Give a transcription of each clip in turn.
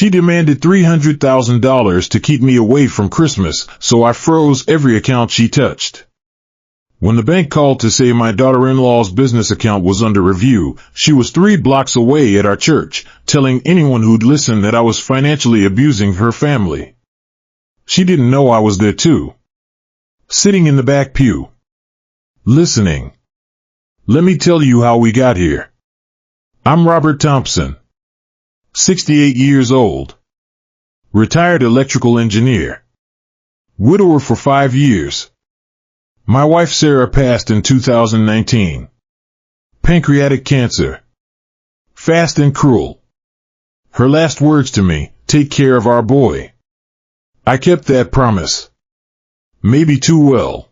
She demanded $300,000 to keep me away from Christmas, so I froze every account she touched. When the bank called to say my daughter-in-law's business account was under review, she was 3 blocks away at our church, telling anyone who'd listen that I was financially abusing her family. She didn't know I was there too. Sitting in the back pew. Listening. Let me tell you how we got here. I'm Robert Thompson. 68 years old. Retired electrical engineer. Widower for 5 years. My wife Sarah passed in 2019. Pancreatic cancer. Fast and cruel. Her last words to me, take care of our boy. I kept that promise. Maybe too well.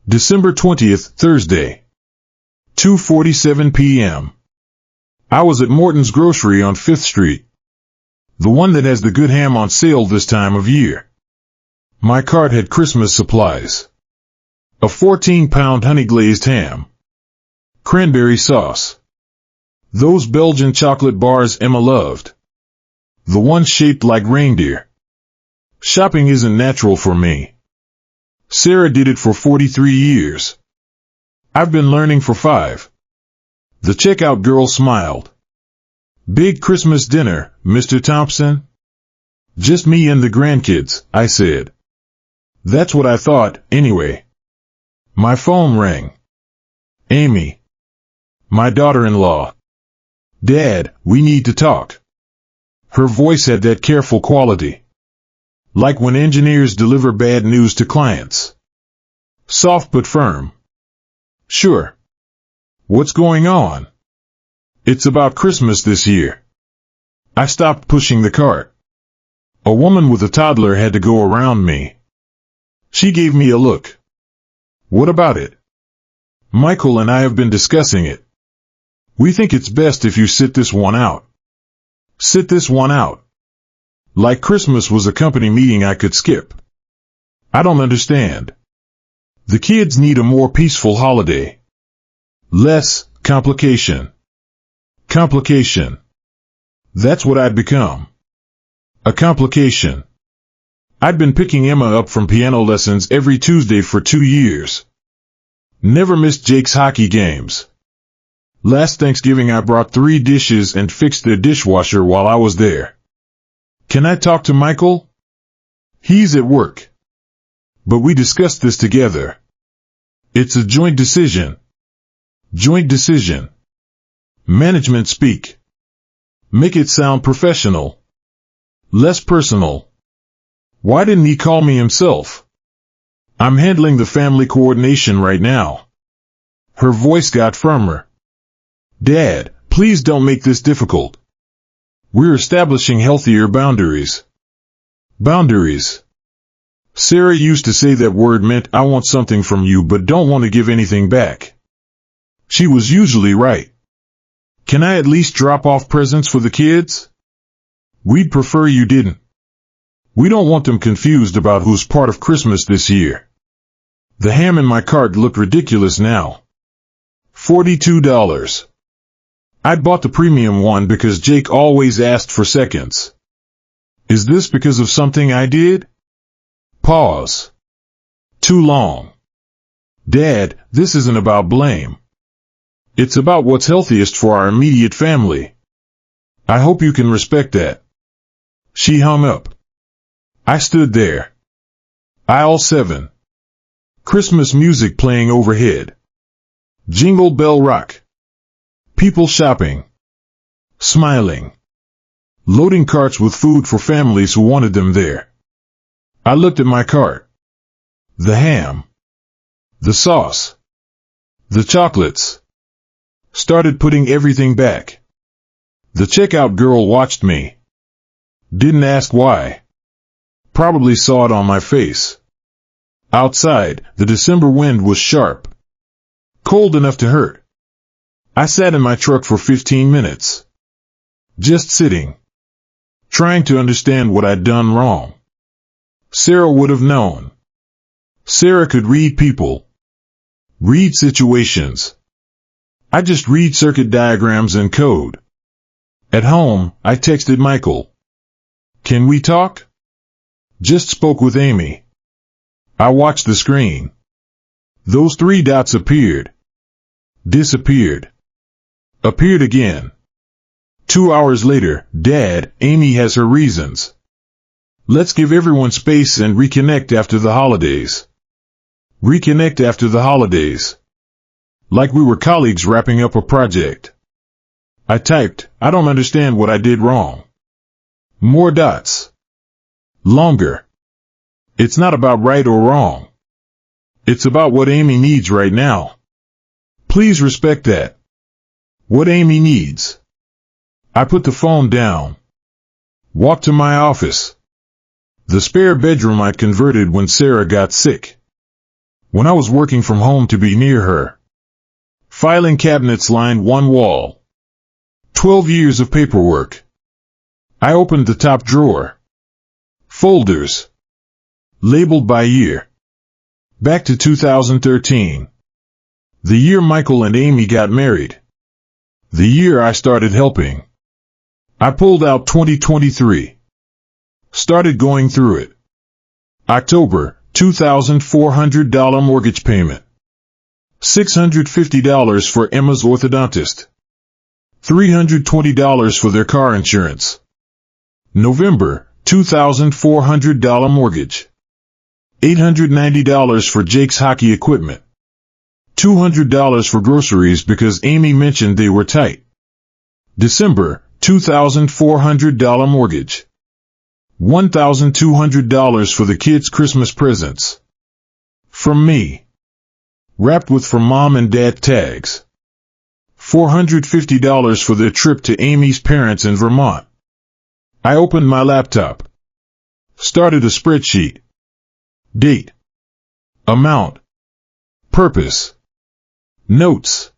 December 20th, Thursday. 2:47 p.m. I was at Morton's Grocery on 5th Street. The one that has the good ham on sale this time of year. My cart had Christmas supplies. A 14-pound honey-glazed ham. Cranberry sauce. Those Belgian chocolate bars Emma loved. The ones shaped like reindeer. Shopping isn't natural for me. Sarah did it for 43 years. I've been learning for 5. The checkout girl smiled. Big Christmas dinner, Mr. Thompson? Just me and the grandkids, I said. That's what I thought, anyway. My phone rang. Amy. My daughter-in-law. Dad, we need to talk. Her voice had that careful quality. Like when engineers deliver bad news to clients. Soft but firm. Sure. What's going on? It's about Christmas this year. I stopped pushing the cart. A woman with a toddler had to go around me. She gave me a look. What about it? Michael and I have been discussing it. We think it's best if you sit this one out. Sit this one out. Like Christmas was a company meeting I could skip. I don't understand. The kids need a more peaceful holiday. Less complication. Complication. That's what I'd become. A complication. I'd been picking Emma up from piano lessons every Tuesday for 2 years. Never missed Jake's hockey games. Last Thanksgiving I brought 3 dishes and fixed their dishwasher while I was there. Can I talk to Michael? He's at work. But we discussed this together. It's a joint decision. Joint decision. Management speak. Make it sound professional. Less personal. Why didn't he call me himself? I'm handling the family coordination right now. Her voice got firmer. Dad, please don't make this difficult. We're establishing healthier boundaries. Boundaries. Sarah used to say that word meant I want something from you but don't want to give anything back. She was usually right. Can I at least drop off presents for the kids? We'd prefer you didn't. We don't want them confused about who's part of Christmas this year. The ham in my cart looked ridiculous now. $42. I'd bought the premium one because Jake always asked for seconds. Is this because of something I did? Pause. Too long. Dad, this isn't about blame. It's about what's healthiest for our immediate family. I hope you can respect that. She hung up. I stood there. Aisle 7. Christmas music playing overhead. Jingle bell rock. People shopping. Smiling. Loading carts with food for families who wanted them there. I looked at my cart. The ham. The sauce. The chocolates. Started putting everything back. The checkout girl watched me. Didn't ask why. Probably saw it on my face. Outside, the December wind was sharp. Cold enough to hurt. I sat in my truck for 15 minutes. Just sitting. Trying to understand what I'd done wrong. Sarah would have known. Sarah could read people. Read situations. I just read circuit diagrams and code. At home, I texted Michael. Can we talk? Just spoke with Amy. I watched the screen. Those 3 dots appeared. Disappeared. Appeared again. 2 hours later, Dad, Amy has her reasons. Let's give everyone space and reconnect after the holidays. Reconnect after the holidays. Like we were colleagues wrapping up a project. I typed, I don't understand what I did wrong. More dots. Longer. It's not about right or wrong. It's about what Amy needs right now. Please respect that. What Amy needs. I put the phone down. Walked to my office. The spare bedroom I'd converted when Sarah got sick. When I was working from home to be near her. Filing cabinets lined one wall. 12 years of paperwork. I opened the top drawer. Folders. Labeled by year. Back to 2013. The year Michael and Amy got married. The year I started helping. I pulled out 2023. Started going through it. October, $2,400 mortgage payment. $650 for Emma's orthodontist. $320 for their car insurance. November, $2,400 mortgage. $890 for Jake's hockey equipment. $200 for groceries because Amy mentioned they were tight. December, $2,400 mortgage. $1,200 for the kids' Christmas presents. From me. Wrapped with from Mom and Dad tags. $450 for their trip to Amy's parents in Vermont. I opened my laptop. Started a spreadsheet. Date. Amount. Purpose. Notes.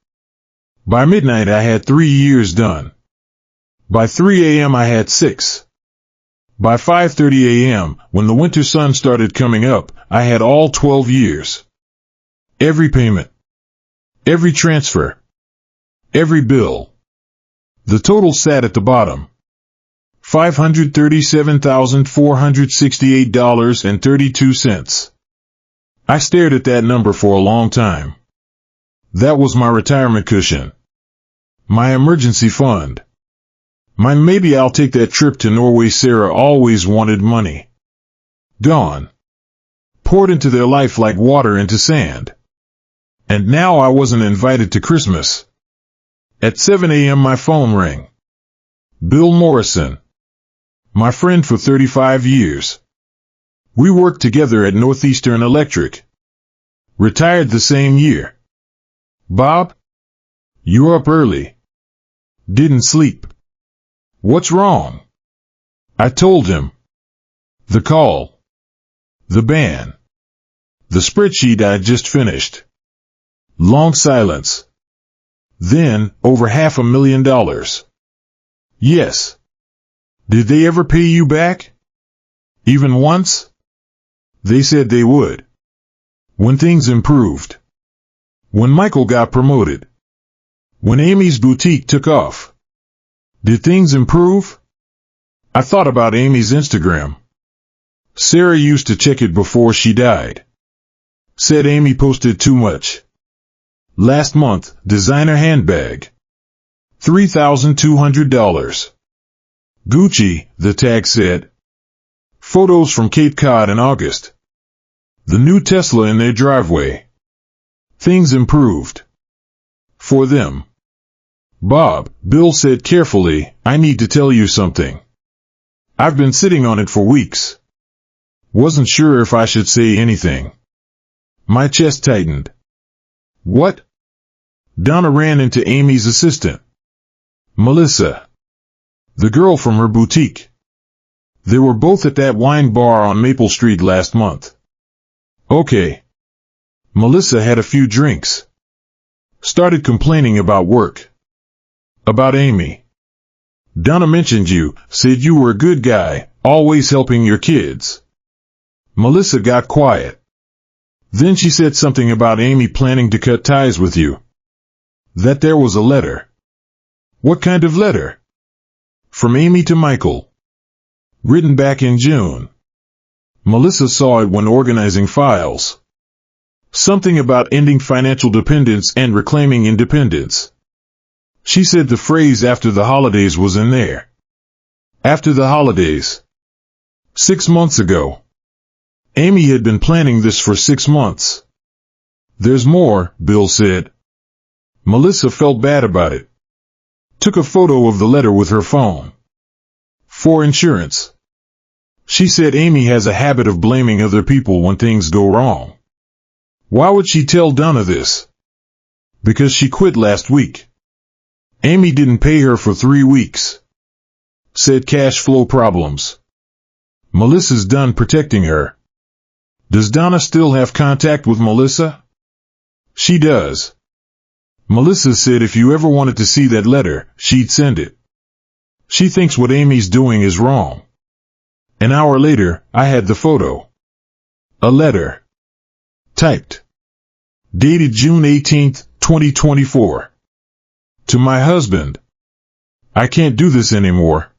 By midnight I had 3 years done. By 3 a.m. I had 6. By 5:30 a.m., when the winter sun started coming up, I had all 12 years. Every payment. Every transfer. Every bill. The total sat at the bottom. $537,468.32. I stared at that number for a long time. That was my retirement cushion. My emergency fund. My maybe I'll take that trip to Norway. Sarah always wanted money. Gone. Poured into their life like water into sand. And now I wasn't invited to Christmas. At 7 a.m. my phone rang. Bill Morrison. My friend for 35 years. We worked together at Northeastern Electric. Retired the same year. Bob? You're up early. Didn't sleep. What's wrong? I told him. The call. The ban. The spreadsheet I just finished. Long silence. Then, over $500,000. Yes. Did they ever pay you back? Even once? They said they would. When things improved. When Michael got promoted. When Amy's boutique took off. Did things improve? I thought about Amy's Instagram. Sarah used to check it before she died. Said Amy posted too much. Last month, designer handbag. $3,200. Gucci, the tag said. Photos from Cape Cod in August. The new Tesla in their driveway. Things improved. For them. Bob, Bill said carefully, I need to tell you something. I've been sitting on it for weeks. Wasn't sure if I should say anything. My chest tightened. What? Donna ran into Amy's assistant. Melissa. The girl from her boutique. They were both at that wine bar on Maple Street last month. Okay. Melissa had a few drinks. Started complaining about work. About Amy. Donna mentioned you, said you were a good guy, always helping your kids. Melissa got quiet. Then she said something about Amy planning to cut ties with you. That there was a letter. What kind of letter? From Amy to Michael. Written back in June. Melissa saw it when organizing files. Something about ending financial dependence and reclaiming independence. She said the phrase "after the holidays" was in there. After the holidays. 6 months ago. Amy had been planning this for 6 months. There's more, Bill said. Melissa felt bad about it. Took a photo of the letter with her phone. For insurance. She said Amy has a habit of blaming other people when things go wrong. Why would she tell Donna this? Because she quit last week. Amy didn't pay her for 3 weeks. Said cash flow problems. Melissa's done protecting her. Does Donna still have contact with Melissa? She does. Melissa said if you ever wanted to see that letter, she'd send it. She thinks what Amy's doing is wrong. An hour later, I had the photo. A letter. Typed. Dated June 18, 2024. To my husband. I can't do this anymore.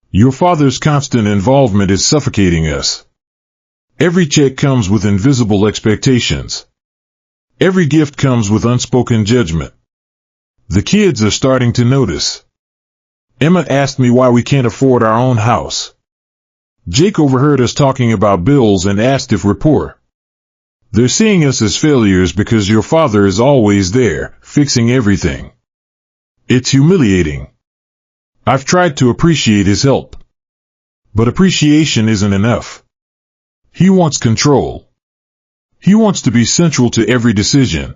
Your father's constant involvement is suffocating us. Every check comes with invisible expectations. Every gift comes with unspoken judgment. The kids are starting to notice. Emma asked me why we can't afford our own house. Jake overheard us talking about bills and asked if we're poor. They're seeing us as failures because your father is always there, fixing everything. It's humiliating. I've tried to appreciate his help. But appreciation isn't enough. He wants control. He wants to be central to every decision.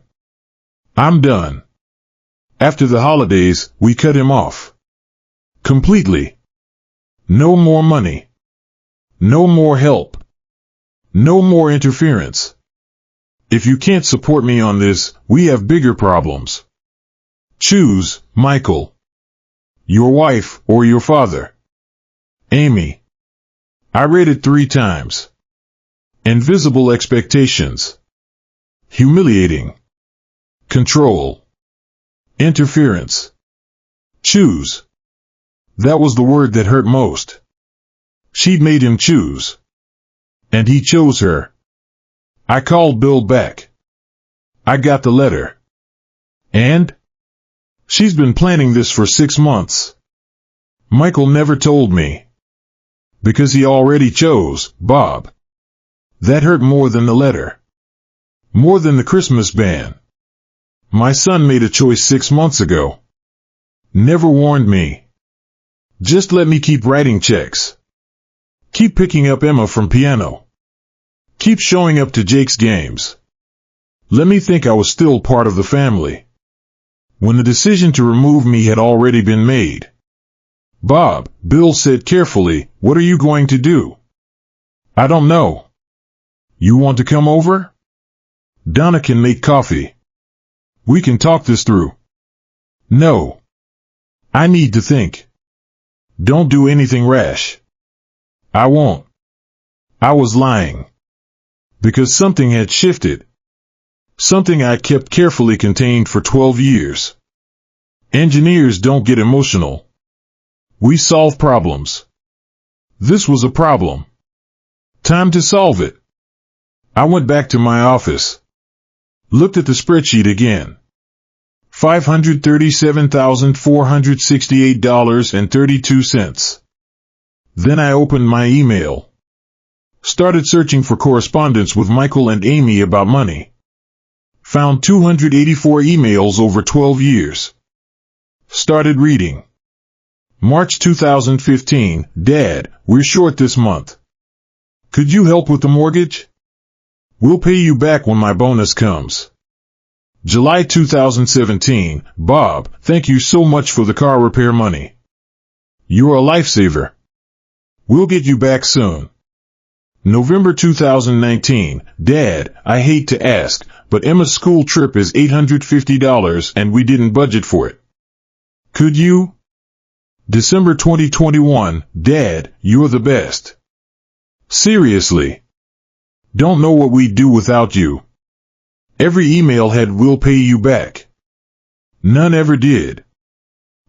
I'm done. After the holidays, we cut him off. Completely. No more money. No more help. No more interference. If you can't support me on this, we have bigger problems. Choose, Michael. Your wife or your father. Amy. I read it 3 times. Invisible expectations. Humiliating. Control. Interference. Choose. That was the word that hurt most. She'd made him choose. And he chose her. I called Bill back. I got the letter. And? She's been planning this for 6 months. Michael never told me. Because he already chose Bob. That hurt more than the letter. More than the Christmas ban. My son made a choice 6 months ago. Never warned me. Just let me keep writing checks. Keep picking up Emma from piano. Keep showing up to Jake's games. Let me think I was still part of the family. When the decision to remove me had already been made. Bob, Bill said carefully, what are you going to do? I don't know. You want to come over? Donna can make coffee. We can talk this through. No. I need to think. Don't do anything rash. I won't. I was lying. Because something had shifted. Something I'd kept carefully contained for 12 years. Engineers don't get emotional. We solve problems. This was a problem. Time to solve it. I went back to my office. Looked at the spreadsheet again. $537,468.32. Then I opened my email. Started searching for correspondence with Michael and Amy about money. Found 284 emails over 12 years. Started reading. March 2015, Dad, we're short this month. Could you help with the mortgage? We'll pay you back when my bonus comes. July 2017, Bob, thank you so much for the car repair money. You're a lifesaver. We'll get you back soon. November 2019, Dad, I hate to ask, but Emma's school trip is $850 and we didn't budget for it. Could you? December 2021, Dad, you're the best. Seriously. Don't know what we'd do without you. Every email had "we'll pay you back." None ever did.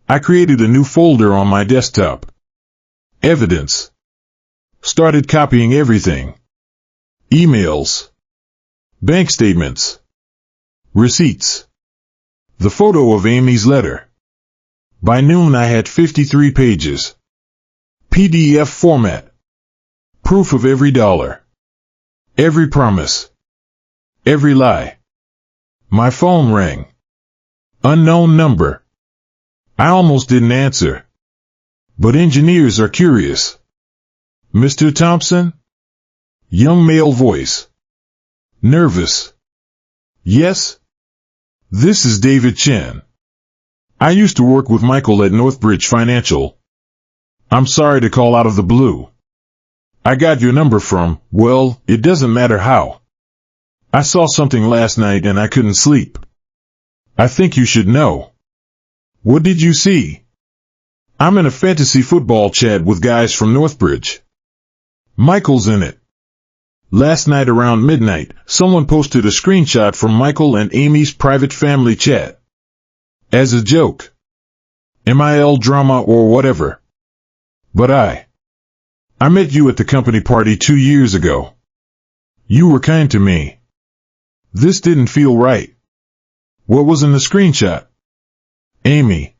I created a new folder on my desktop. Evidence. Started copying everything. Emails. Bank statements. Receipts. The photo of Amy's letter. By noon I had 53 pages. PDF format. Proof of every dollar. Every promise. Every lie. My phone rang. Unknown number. I almost didn't answer. But engineers are curious. Mr. Thompson? Young male voice. Nervous. Yes? This is David Chen. I used to work with Michael at Northbridge Financial. I'm sorry to call out of the blue. I got your number from, well, it doesn't matter how. I saw something last night and I couldn't sleep. I think you should know. What did you see? I'm in a fantasy football chat with guys from Northbridge. Michael's in it. Last night around midnight, someone posted a screenshot from Michael and Amy's private family chat. As a joke. MIL drama or whatever. But I met you at the company party 2 years ago. You were kind to me. This didn't feel right. What was in the screenshot? Amy.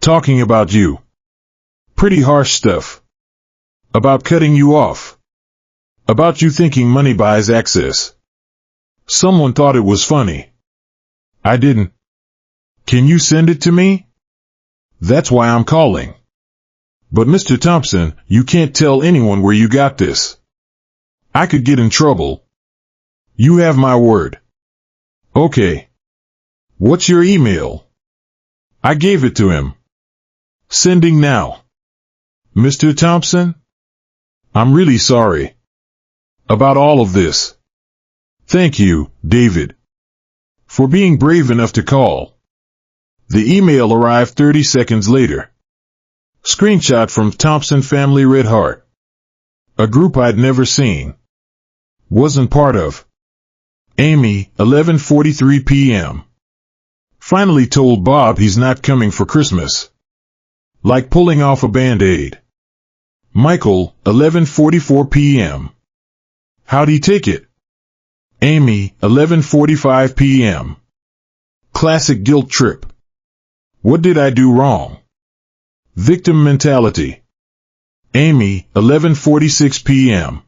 Talking about you. Pretty harsh stuff. About cutting you off. About you thinking money buys access. Someone thought it was funny. I didn't. Can you send it to me? That's why I'm calling. But Mr. Thompson, you can't tell anyone where you got this. I could get in trouble. You have my word. Okay. What's your email? I gave it to him. Sending now. Mr. Thompson? I'm really sorry. About all of this. Thank you, David. For being brave enough to call. The email arrived 30 seconds later. Screenshot from Thompson Family Red Heart. A group I'd never seen. Wasn't part of. Amy, 11:43 p.m. Finally told Bob he's not coming for Christmas. Like pulling off a Band-Aid. Michael, 11:44 p.m. How'd he take it? Amy, 11:45 p.m. Classic guilt trip. What did I do wrong? Victim mentality. Amy, 11:46 p.m.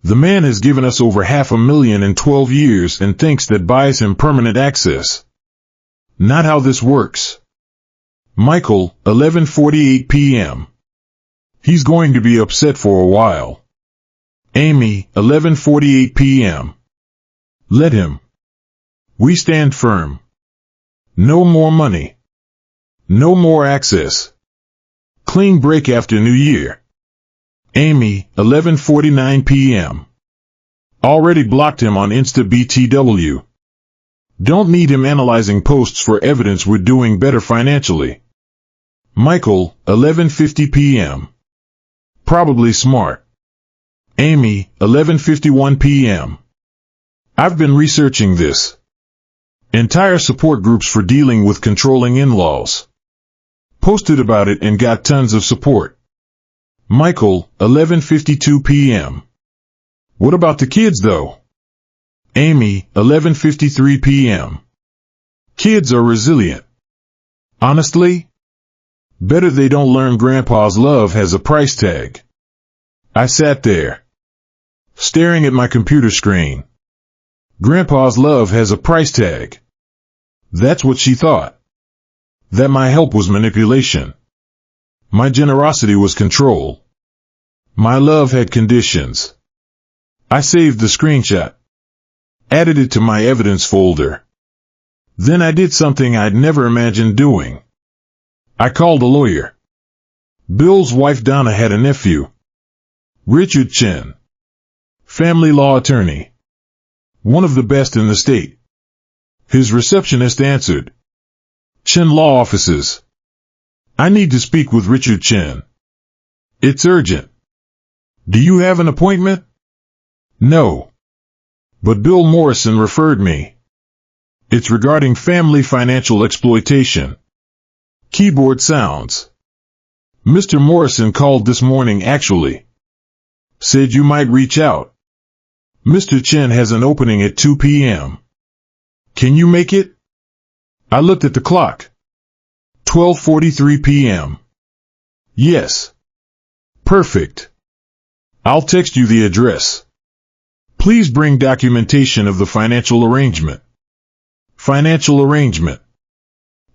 The man has given us over $500,000 in 12 years and thinks that buys him permanent access. Not how this works. Michael, 11:48 p.m. He's going to be upset for a while. Amy, 11:48 p.m. Let him. We stand firm. No more money. No more access. Clean break after New Year. Amy, 11:49 p.m. Already blocked him on Insta BTW. Don't need him analyzing posts for evidence we're doing better financially. Michael, 11:50 p.m. Probably smart. Amy, 11:51 p.m. I've been researching this. Entire support groups for dealing with controlling in-laws. Posted about it and got tons of support. Michael, 11:52 p.m. What about the kids though? Amy, 11:53 p.m. Kids are resilient. Honestly? Better they don't learn Grandpa's love has a price tag. I sat there, staring at my computer screen. Grandpa's love has a price tag. That's what she thought. That my help was manipulation. My generosity was control. My love had conditions. I saved the screenshot. Added it to my evidence folder. Then I did something I'd never imagined doing. I called a lawyer. Bill's wife Donna had a nephew. Richard Chen. Family law attorney. One of the best in the state. His receptionist answered. Chen Law Offices. I need to speak with Richard Chen. It's urgent. Do you have an appointment? No. But Bill Morrison referred me. It's regarding family financial exploitation. Keyboard sounds. Mr. Morrison called this morning actually. Said you might reach out. Mr. Chen has an opening at 2 p.m. Can you make it? I looked at the clock. 12:43 p.m. Yes. Perfect. I'll text you the address. Please bring documentation of the financial arrangement. Financial arrangement.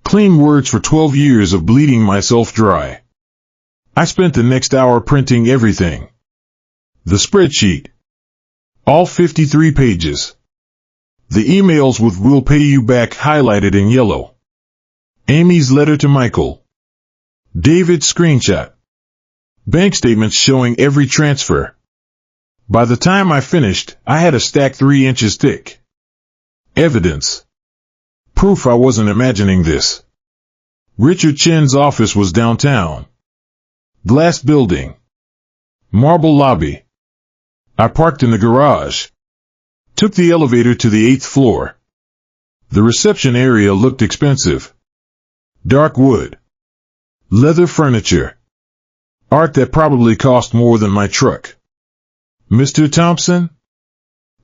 Clean words for 12 years of bleeding myself dry. I spent the next hour printing everything. The spreadsheet. All 53 pages. The emails with "will pay you back" highlighted in yellow. Amy's letter to Michael. David's screenshot. Bank statements showing every transfer. By the time I finished, I had a stack 3 inches thick. Evidence. Proof I wasn't imagining this. Richard Chen's office was downtown. Glass building. Marble lobby. I parked in the garage. Took the elevator to the 8th floor. The reception area looked expensive. Dark wood. Leather furniture. Art that probably cost more than my truck. Mr. Thompson?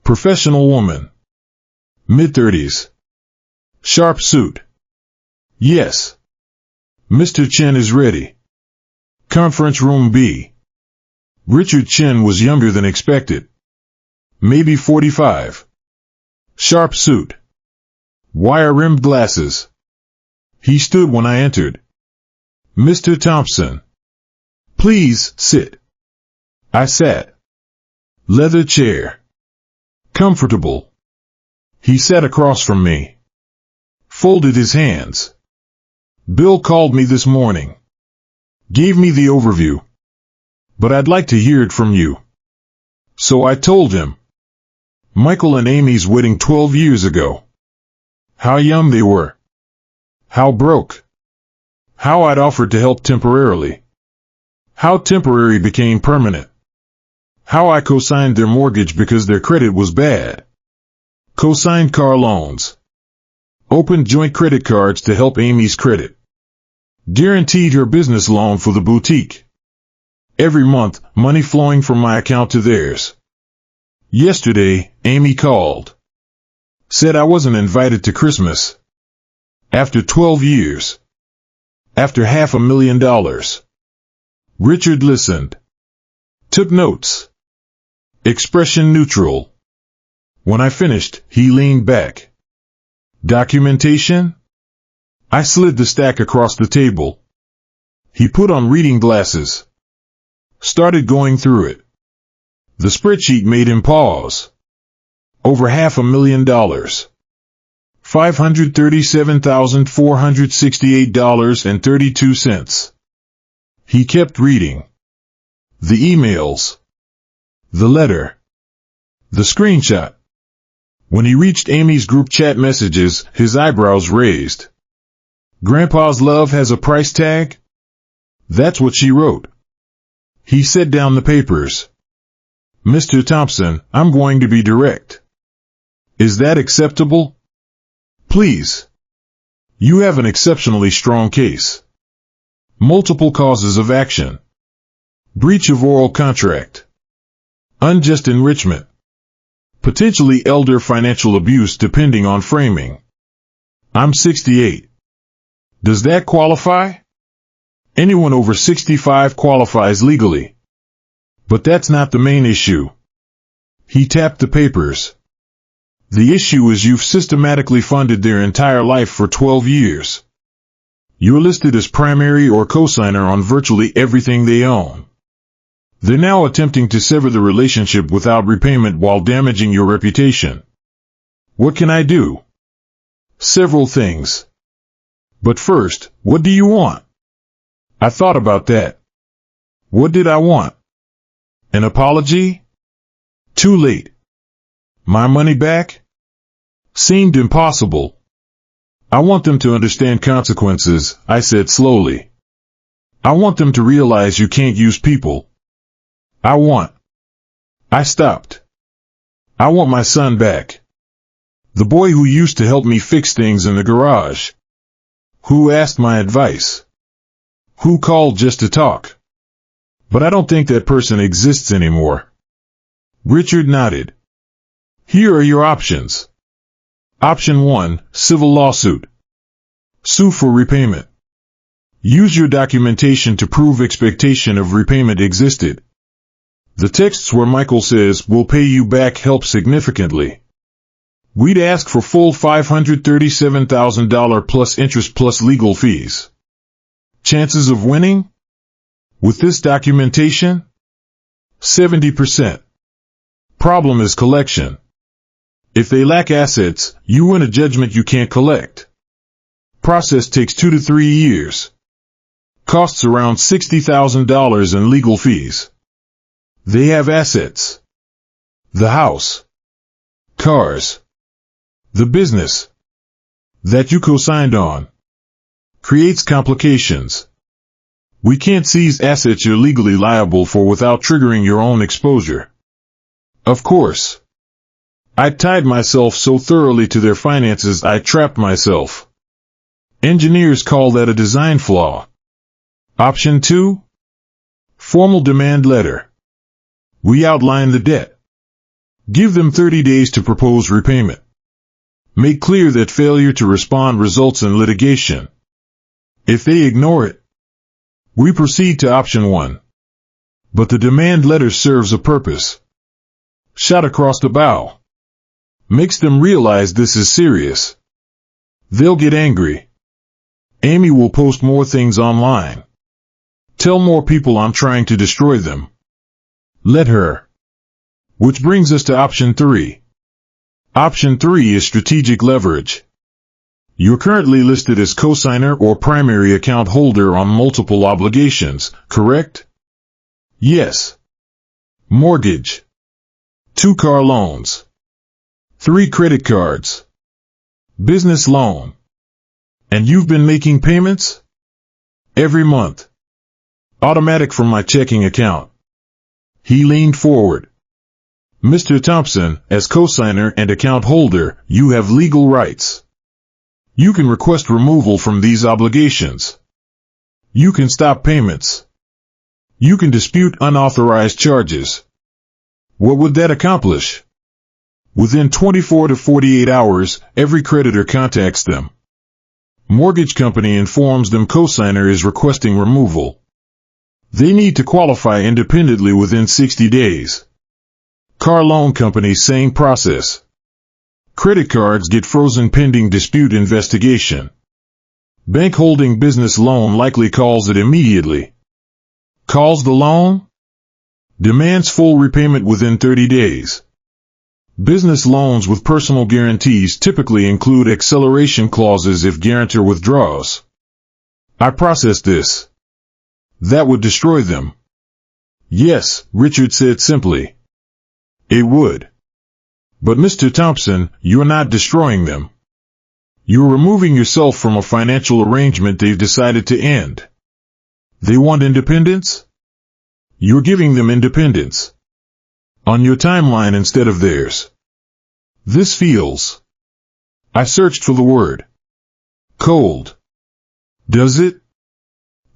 Professional woman. Mid-30s. Sharp suit. Yes. Mr. Chen is ready. Conference room B. Richard Chen was younger than expected. Maybe 45. Sharp suit. Wire-rimmed glasses. He stood when I entered. Mr. Thompson. Please, sit. I sat. Leather chair. Comfortable. He sat across from me. Folded his hands. Bill called me this morning. Gave me the overview. But I'd like to hear it from you. So I told him. Michael and Amy's wedding 12 years ago. How young they were. How broke. How I'd offered to help temporarily. How temporary became permanent. How I co-signed their mortgage because their credit was bad. Co-signed car loans. Opened joint credit cards to help Amy's credit. Guaranteed her business loan for the boutique. Every month, money flowing from my account to theirs. Yesterday, Amy called. Said I wasn't invited to Christmas. After 12 years. After $500,000. Richard listened. Took notes. Expression neutral. When I finished, he leaned back. Documentation? I slid the stack across the table. He put on reading glasses. Started going through it. The spreadsheet made him pause. Over $500,000. $537,468.32. He kept reading. The emails. The letter. The screenshot. When he reached Amy's group chat messages, his eyebrows raised. Grandpa's love has a price tag? That's what she wrote. He set down the papers. Mr. Thompson, I'm going to be direct. Is that acceptable? Please. You have an exceptionally strong case. Multiple causes of action. Breach of oral contract. Unjust enrichment. Potentially elder financial abuse depending on framing. I'm 68. Does that qualify? Anyone over 65 qualifies legally. But that's not the main issue. He tapped the papers. The issue is you've systematically funded their entire life for 12 years. You're listed as primary or cosigner on virtually everything they own. They're now attempting to sever the relationship without repayment while damaging your reputation. What can I do? Several things. But first, what do you want? I thought about that. What did I want? An apology? Too late. My money back? Seemed impossible. I want them to understand consequences, I said slowly. I want them to realize you can't use people. I stopped. I want my son back. The boy who used to help me fix things in the garage. Who asked my advice. Who called just to talk. But I don't think that person exists anymore. Richard nodded. Here are your options. Option 1, civil lawsuit. Sue for repayment. Use your documentation to prove expectation of repayment existed. The texts where Michael says, "We'll pay you back," help significantly. We'd ask for full $537,000 plus interest plus legal fees. Chances of winning? With this documentation? 70%. Problem is collection. If they lack assets, you win a judgment you can't collect. Process takes 2 to 3 years. Costs around $60,000 in legal fees. They have assets. The house. Cars. The business. That you co-signed on. Creates complications. We can't seize assets you're legally liable for without triggering your own exposure. Of course. I tied myself so thoroughly to their finances I trapped myself. Engineers call that a design flaw. Option 2? Formal demand letter. We outline the debt. Give them 30 days to propose repayment. Make clear that failure to respond results in litigation. If they ignore it, we proceed to option 1. But the demand letter serves a purpose. Shot across the bow. Makes them realize this is serious. They'll get angry. Amy will post more things online. Tell more people I'm trying to destroy them. Let her. Which brings us to option 3. Option 3 is strategic leverage. You're currently listed as cosigner or primary account holder on multiple obligations, correct? Yes. Mortgage. 2 car loans. 3 credit cards. Business loan. And you've been making payments? Every month. Automatic from my checking account. He leaned forward. Mr. Thompson, as cosigner and account holder, you have legal rights. You can request removal from these obligations. You can stop payments. You can dispute unauthorized charges. What would that accomplish? Within 24 to 48 hours, every creditor contacts them. Mortgage company informs them cosigner is requesting removal. They need to qualify independently within 60 days. Car loan company, same process. Credit cards get frozen pending dispute investigation. Bank holding business loan likely calls it immediately. Calls the loan? Demands full repayment within 30 days. Business loans with personal guarantees typically include acceleration clauses if guarantor withdraws. I processed this. That would destroy them. Yes, Richard said simply. It would. But Mr. Thompson, you're not destroying them. You're removing yourself from a financial arrangement they've decided to end. They want independence? You're giving them independence. On your timeline instead of theirs. This feels. I searched for the word. Cold. Does it?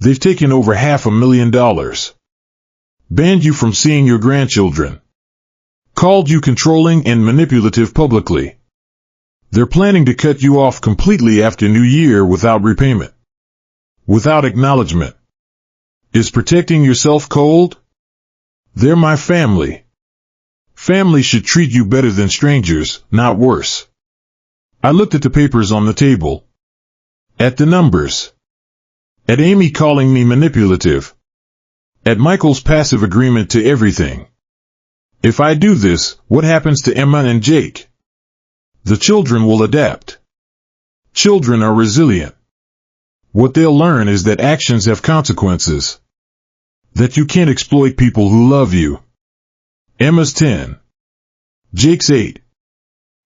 They've taken over $500,000. Banned you from seeing your grandchildren. Called you controlling and manipulative publicly. They're planning to cut you off completely after New Year without repayment. Without acknowledgement. Is protecting yourself cold? They're my family. Family should treat you better than strangers, not worse. I looked at the papers on the table. At the numbers. At Amy calling me manipulative. At Michael's passive agreement to everything. If I do this, what happens to Emma and Jake? The children will adapt. Children are resilient. What they'll learn is that actions have consequences. That you can't exploit people who love you. Emma's 10. Jake's 8.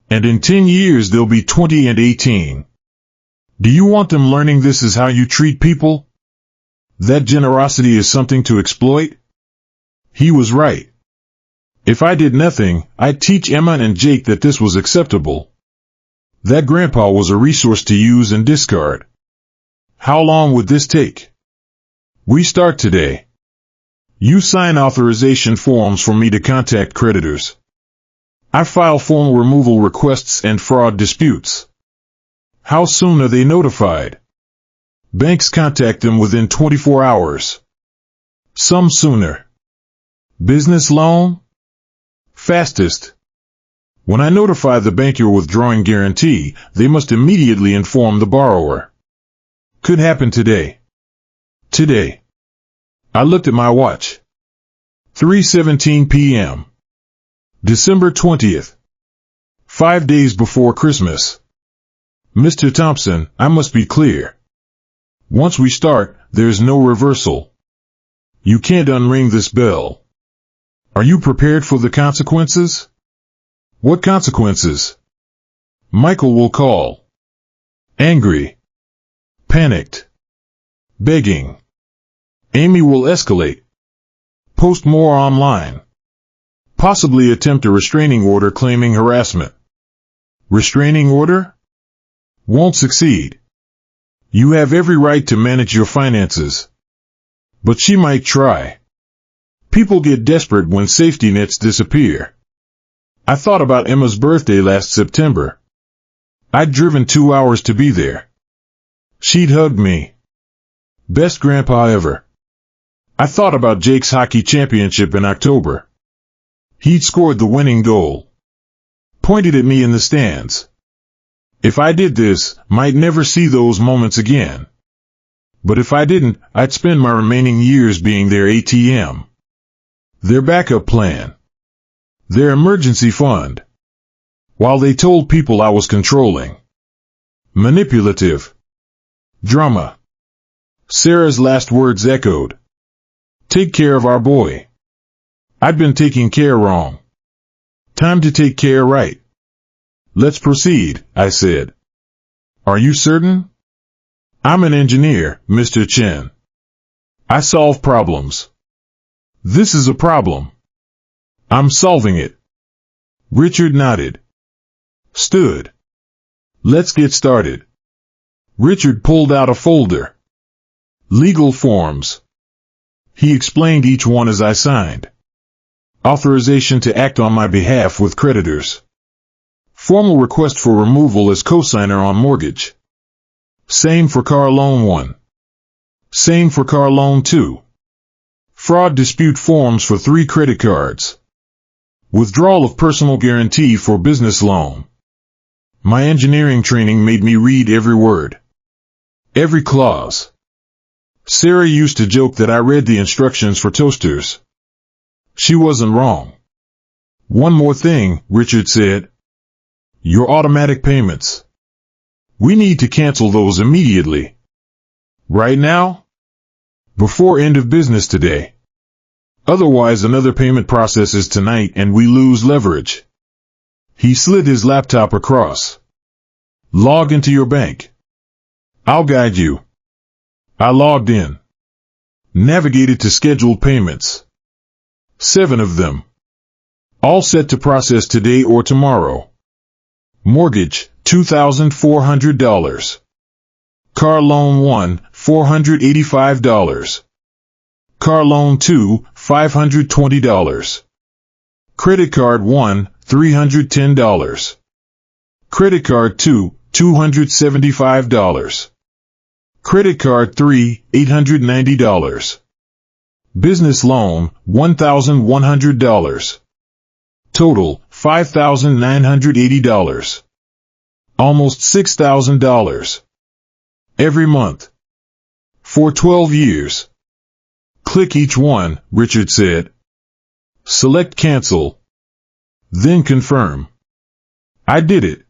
And in 10 years they'll be 20 and 18. Do you want them learning this is how you treat people? That generosity is something to exploit? He was right. If I did nothing, I'd teach Emma and Jake that this was acceptable. That grandpa was a resource to use and discard. How long would this take? We start today. You sign authorization forms for me to contact creditors. I file formal removal requests and fraud disputes. How soon are they notified? Banks contact them within 24 hours. Some sooner. Business loan? Fastest. When I notify the bank you're withdrawing guarantee, they must immediately inform the borrower. Could happen today. Today. I looked at my watch. 3:17 p.m. December 20th. 5 days before Christmas. Mr. Thompson, I must be clear. Once we start, there's no reversal. You can't unring this bell. Are you prepared for the consequences? What consequences? Michael will call. Angry. Panicked. Begging. Amy will escalate. Post more online. Possibly attempt a restraining order claiming harassment. Restraining order? Won't succeed. You have every right to manage your finances. But she might try. People get desperate when safety nets disappear. I thought about Emma's birthday last September. I'd driven 2 hours to be there. She'd hugged me. Best grandpa ever. I thought about Jake's hockey championship in October. He'd scored the winning goal. Pointed at me in the stands. If I did this, might never see those moments again. But if I didn't, I'd spend my remaining years being their ATM. Their backup plan. Their emergency fund. While they told people I was controlling. Manipulative. Drama. Sarah's last words echoed. Take care of our boy. I'd been taking care wrong. Time to take care right. Let's proceed, I said. Are you certain? I'm an engineer, Mr. Chen. I solve problems. This is a problem. I'm solving it. Richard nodded. Stood. Let's get started. Richard pulled out a folder. Legal forms. He explained each one as I signed. Authorization to act on my behalf with creditors. Formal request for removal as cosigner on mortgage. Same for car loan 1. Same for car loan 2. Fraud dispute forms for 3 credit cards. Withdrawal of personal guarantee for business loan. My engineering training made me read every word. Every clause. Sarah used to joke that I read the instructions for toasters. She wasn't wrong. One more thing, Richard said. Your automatic payments. We need to cancel those immediately. Right now? Before end of business today. Otherwise another payment processes tonight and we lose leverage. He slid his laptop across. Log into your bank. I'll guide you. I logged in. Navigated to scheduled payments. 7 of them. All set to process today or tomorrow. Mortgage, $2,400. Car loan 1, $485. Car loan 2, $520. Credit card 1, $310. Credit card 2, $275. Credit card 3, $890. Business loan, $1,100. Total, $5,980. Almost $6,000. Every month. For 12 years. Click each one, Richard said. Select cancel. Then confirm. I did it.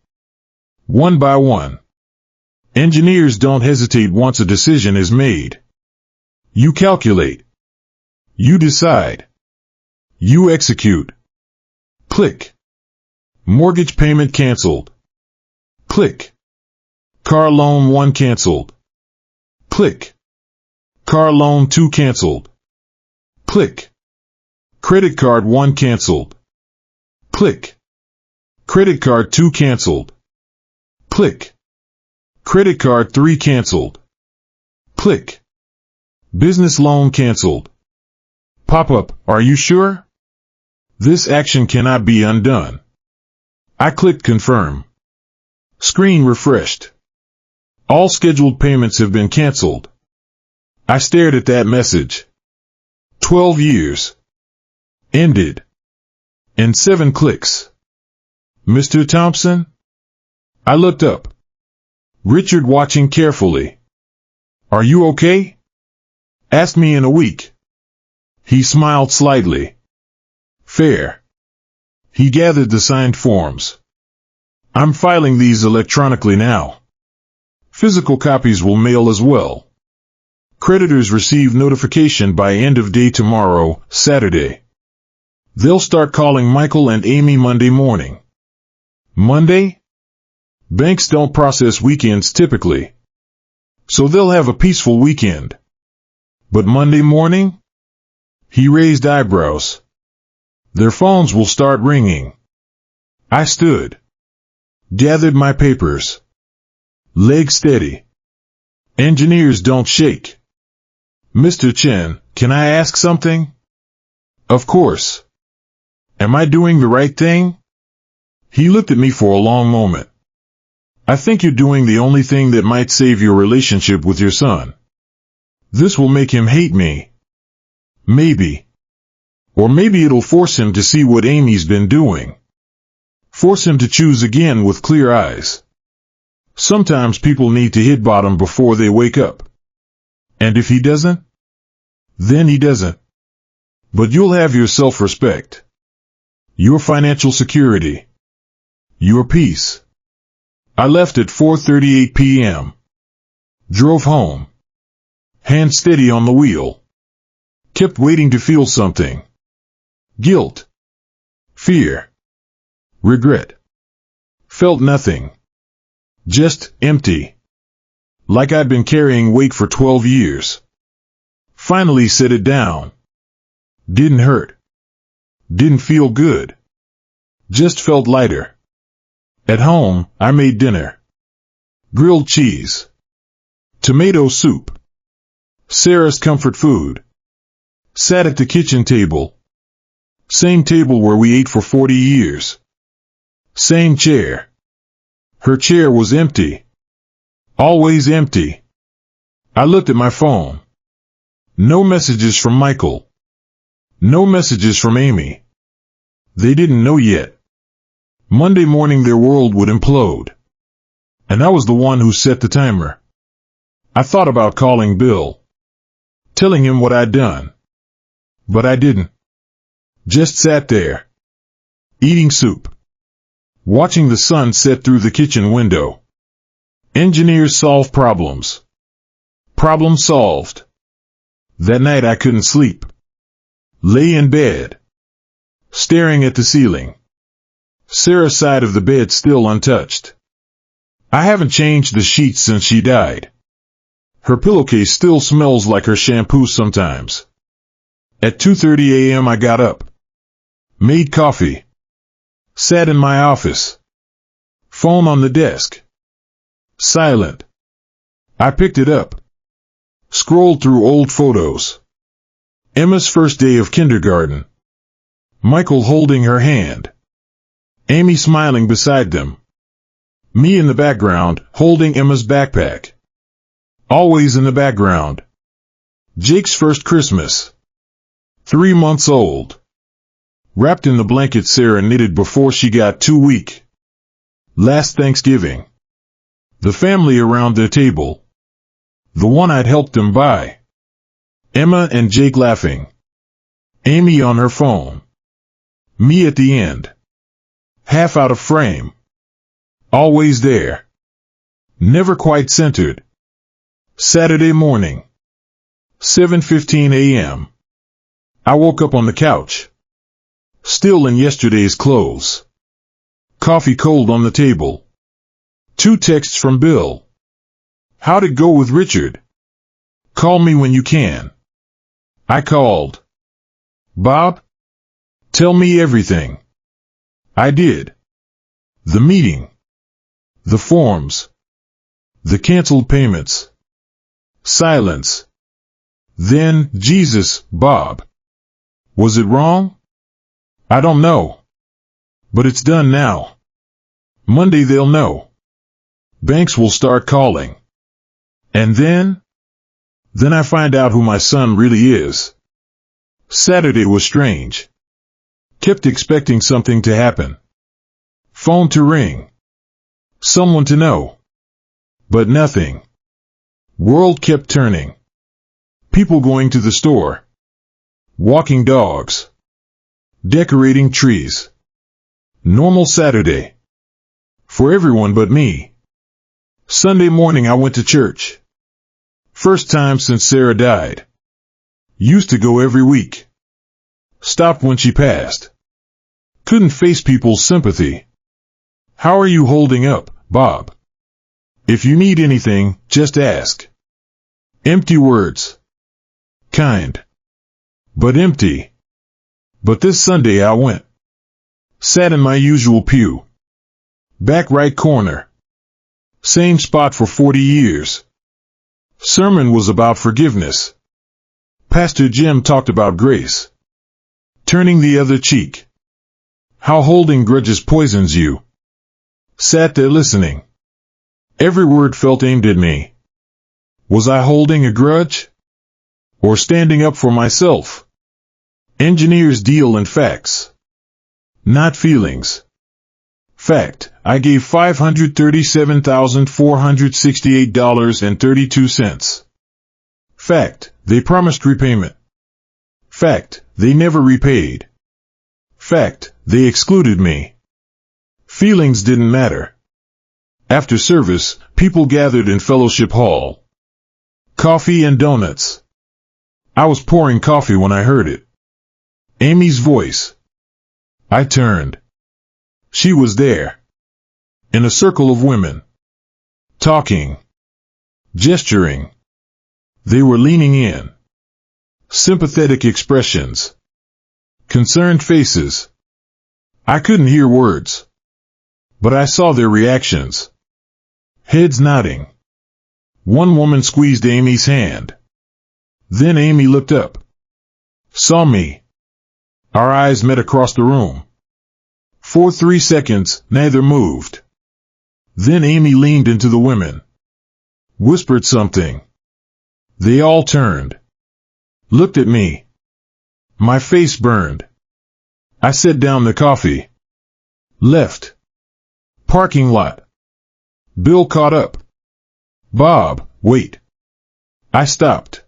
One by one. Engineers don't hesitate once a decision is made. You calculate. You decide. You execute. Click. Mortgage payment canceled. Click. Car loan 1 canceled. Click. Car loan 2 canceled. Click. Credit card 1 canceled. Click. Credit card 2 canceled. Click. Credit card 3 canceled. Click. Business loan canceled. Pop-up, are you sure? This action cannot be undone. I clicked confirm. Screen refreshed. All scheduled payments have been canceled. I stared at that message. 12 years. Ended. In 7 clicks. Mr. Thompson? I looked up. Richard watching carefully. Are you okay? Asked me in a week. He smiled slightly. Fair. He gathered the signed forms. I'm filing these electronically now. Physical copies will mail as well. Creditors receive notification by end of day tomorrow, Saturday. They'll start calling Michael and Amy Monday morning. Monday? Banks don't process weekends typically. So they'll have a peaceful weekend. But Monday morning? He raised eyebrows. Their phones will start ringing. I stood. Gathered my papers. Leg steady. Engineers don't shake. Mr. Chen, can I ask something? Of course. Am I doing the right thing? He looked at me for a long moment. I think you're doing the only thing that might save your relationship with your son. This will make him hate me. Maybe. Or maybe it'll force him to see what Amy's been doing. Force him to choose again with clear eyes. Sometimes people need to hit bottom before they wake up. And if he doesn't, then he doesn't. But you'll have your self-respect. Your financial security. Your peace. I left at 4:38 p.m. Drove home. Hand steady on the wheel. Kept waiting to feel something. Guilt. Fear. Regret. Felt nothing. Just empty. Like I'd been carrying weight for 12 years. Finally set it down. Didn't hurt. Didn't feel good. Just felt lighter. At home, I made dinner. Grilled cheese. Tomato soup. Sarah's comfort food. Sat at the kitchen table. Same table where we ate for 40 years. Same chair. Her chair was empty. Always empty. I looked at my phone. No messages from Michael. No messages from Amy. They didn't know yet. Monday morning their world would implode. And I was the one who set the timer. I thought about calling Bill. Telling him what I'd done. But I didn't. Just sat there. Eating soup. Watching the sun set through the kitchen window. Engineers solve problems. Problem solved. That night I couldn't sleep. Lay in bed. Staring at the ceiling. Sarah's side of the bed still untouched. I haven't changed the sheets since she died. Her pillowcase still smells like her shampoo sometimes. At 2:30 a.m. I got up. Made coffee. Sat in my office. Phone on the desk. Silent. I picked it up. Scrolled through old photos. Emma's first day of kindergarten. Michael holding her hand. Amy smiling beside them. Me in the background, holding Emma's backpack. Always in the background. Jake's first Christmas. 3 months old. Wrapped in the blanket Sarah knitted before she got too weak. Last Thanksgiving. The family around their table. The one I'd helped them buy. Emma and Jake laughing. Amy on her phone. Me at the end. Half out of frame. Always there. Never quite centered. Saturday morning. 7:15 a.m. I woke up on the couch. Still in yesterday's clothes. Coffee cold on the table. 2 texts from Bill. How'd it go with Richard? Call me when you can. I called. Bob? Tell me everything. I did. The meeting. The forms. The canceled payments. Silence. Then, Jesus, Bob. Was it wrong? I don't know. But it's done now. Monday they'll know. Banks will start calling. And then I find out who my son really is. Saturday was strange. Kept expecting something to happen. Phone to ring. Someone to know. But nothing. World kept turning. People going to the store. Walking dogs. Decorating trees. Normal Saturday. For everyone but me. Sunday morning I went to church. First time since Sarah died. Used to go every week. Stopped when she passed. Couldn't face people's sympathy. How are you holding up, Bob? If you need anything, just ask. Empty words. Kind. But empty. But this Sunday I went. Sat in my usual pew. Back right corner. Same spot for 40 years. Sermon was about forgiveness. Pastor Jim talked about grace. Turning the other cheek. How holding grudges poisons you. Sat there listening. Every word felt aimed at me. Was I holding a grudge? Or standing up for myself? Engineers deal in facts. Not feelings. Fact, I gave $537,468.32. Fact, they promised repayment. Fact, they never repaid. Fact, they excluded me. Feelings didn't matter. After service, people gathered in Fellowship Hall. Coffee and donuts. I was pouring coffee when I heard it. Amy's voice. I turned. She was there. In a circle of women. Talking. Gesturing. They were leaning in. Sympathetic expressions. Concerned faces. I couldn't hear words. But I saw their reactions. Heads nodding. One woman squeezed Amy's hand. Then Amy looked up. Saw me. Our eyes met across the room. For 3 seconds, neither moved. Then Amy leaned into the women. Whispered something. They all turned. Looked at me. My face burned. I set down the coffee. Left. Parking lot. Bill caught up. Bob, wait. I stopped.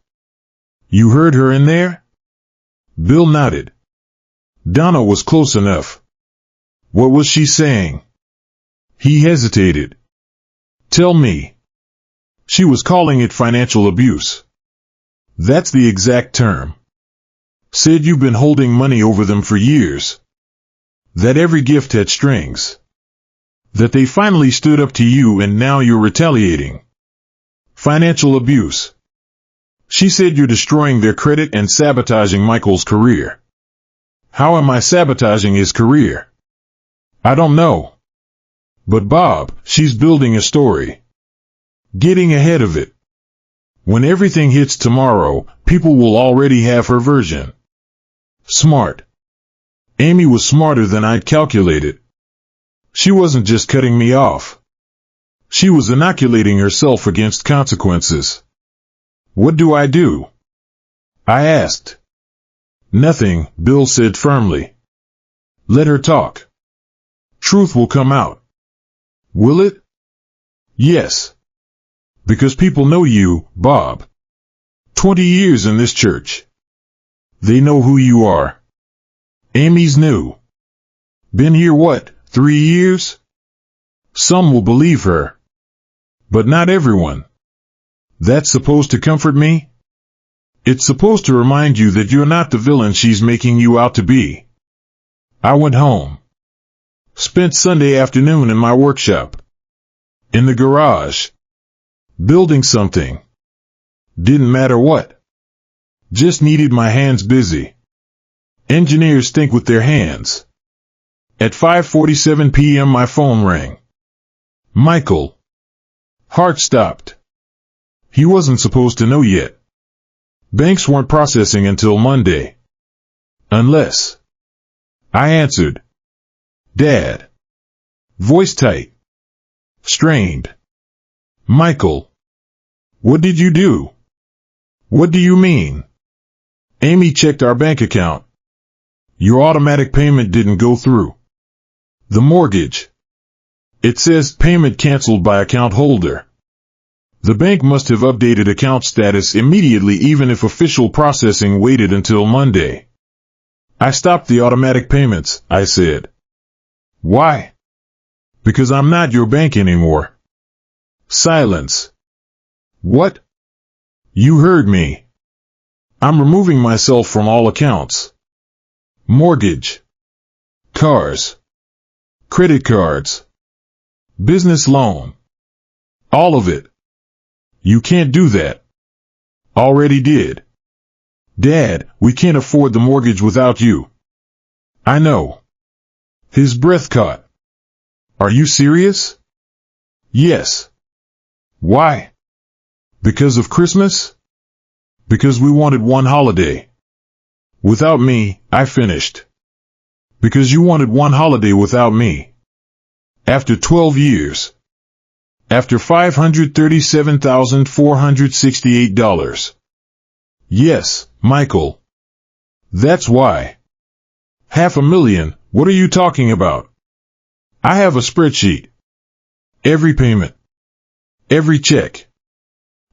You heard her in there? Bill nodded. Donna was close enough. What was she saying? He hesitated. Tell me. She was calling it financial abuse. That's the exact term. Said you've been holding money over them for years. That every gift had strings. That they finally stood up to you and now you're retaliating. Financial abuse. She said you're destroying their credit and sabotaging Michael's career. How am I sabotaging his career? I don't know. But Bob, she's building a story. Getting ahead of it. When everything hits tomorrow, people will already have her version. Smart. Amy was smarter than I'd calculated. She wasn't just cutting me off. She was inoculating herself against consequences. What do I do? I asked. Nothing, Bill said firmly. Let her talk. Truth will come out. Will it? Yes. Because people know you, Bob. 20 years in this church. They know who you are. Amy's new. Been here what, 3 years? Some will believe her. But not everyone. That's supposed to comfort me? It's supposed to remind you that you're not the villain she's making you out to be. I went home. Spent Sunday afternoon in my workshop. In the garage. Building something. Didn't matter what. Just needed my hands busy. Engineers think with their hands. At 5:47 p.m. my phone rang. Michael. Heart stopped. He wasn't supposed to know yet. Banks weren't processing until Monday. Unless. I answered. Dad. Voice tight. Strained. Michael. What did you do? What do you mean? Amy checked our bank account. Your automatic payment didn't go through. The mortgage. It says payment canceled by account holder. The bank must have updated account status immediately, even if official processing waited until Monday. I stopped the automatic payments, I said. Why? Because I'm not your bank anymore. Silence. What? You heard me. I'm removing myself from all accounts. Mortgage. Cars. Credit cards. Business loan. All of it. You can't do that. Already did. Dad, we can't afford the mortgage without you. I know. His breath caught. Are you serious? Yes. Why? Because of Christmas? Because we wanted one holiday. Without me, I finished. Because you wanted one holiday without me. After 12 years. After $537,468. Yes, Michael. That's why. $500,000, what are you talking about? I have a spreadsheet. Every payment. Every check.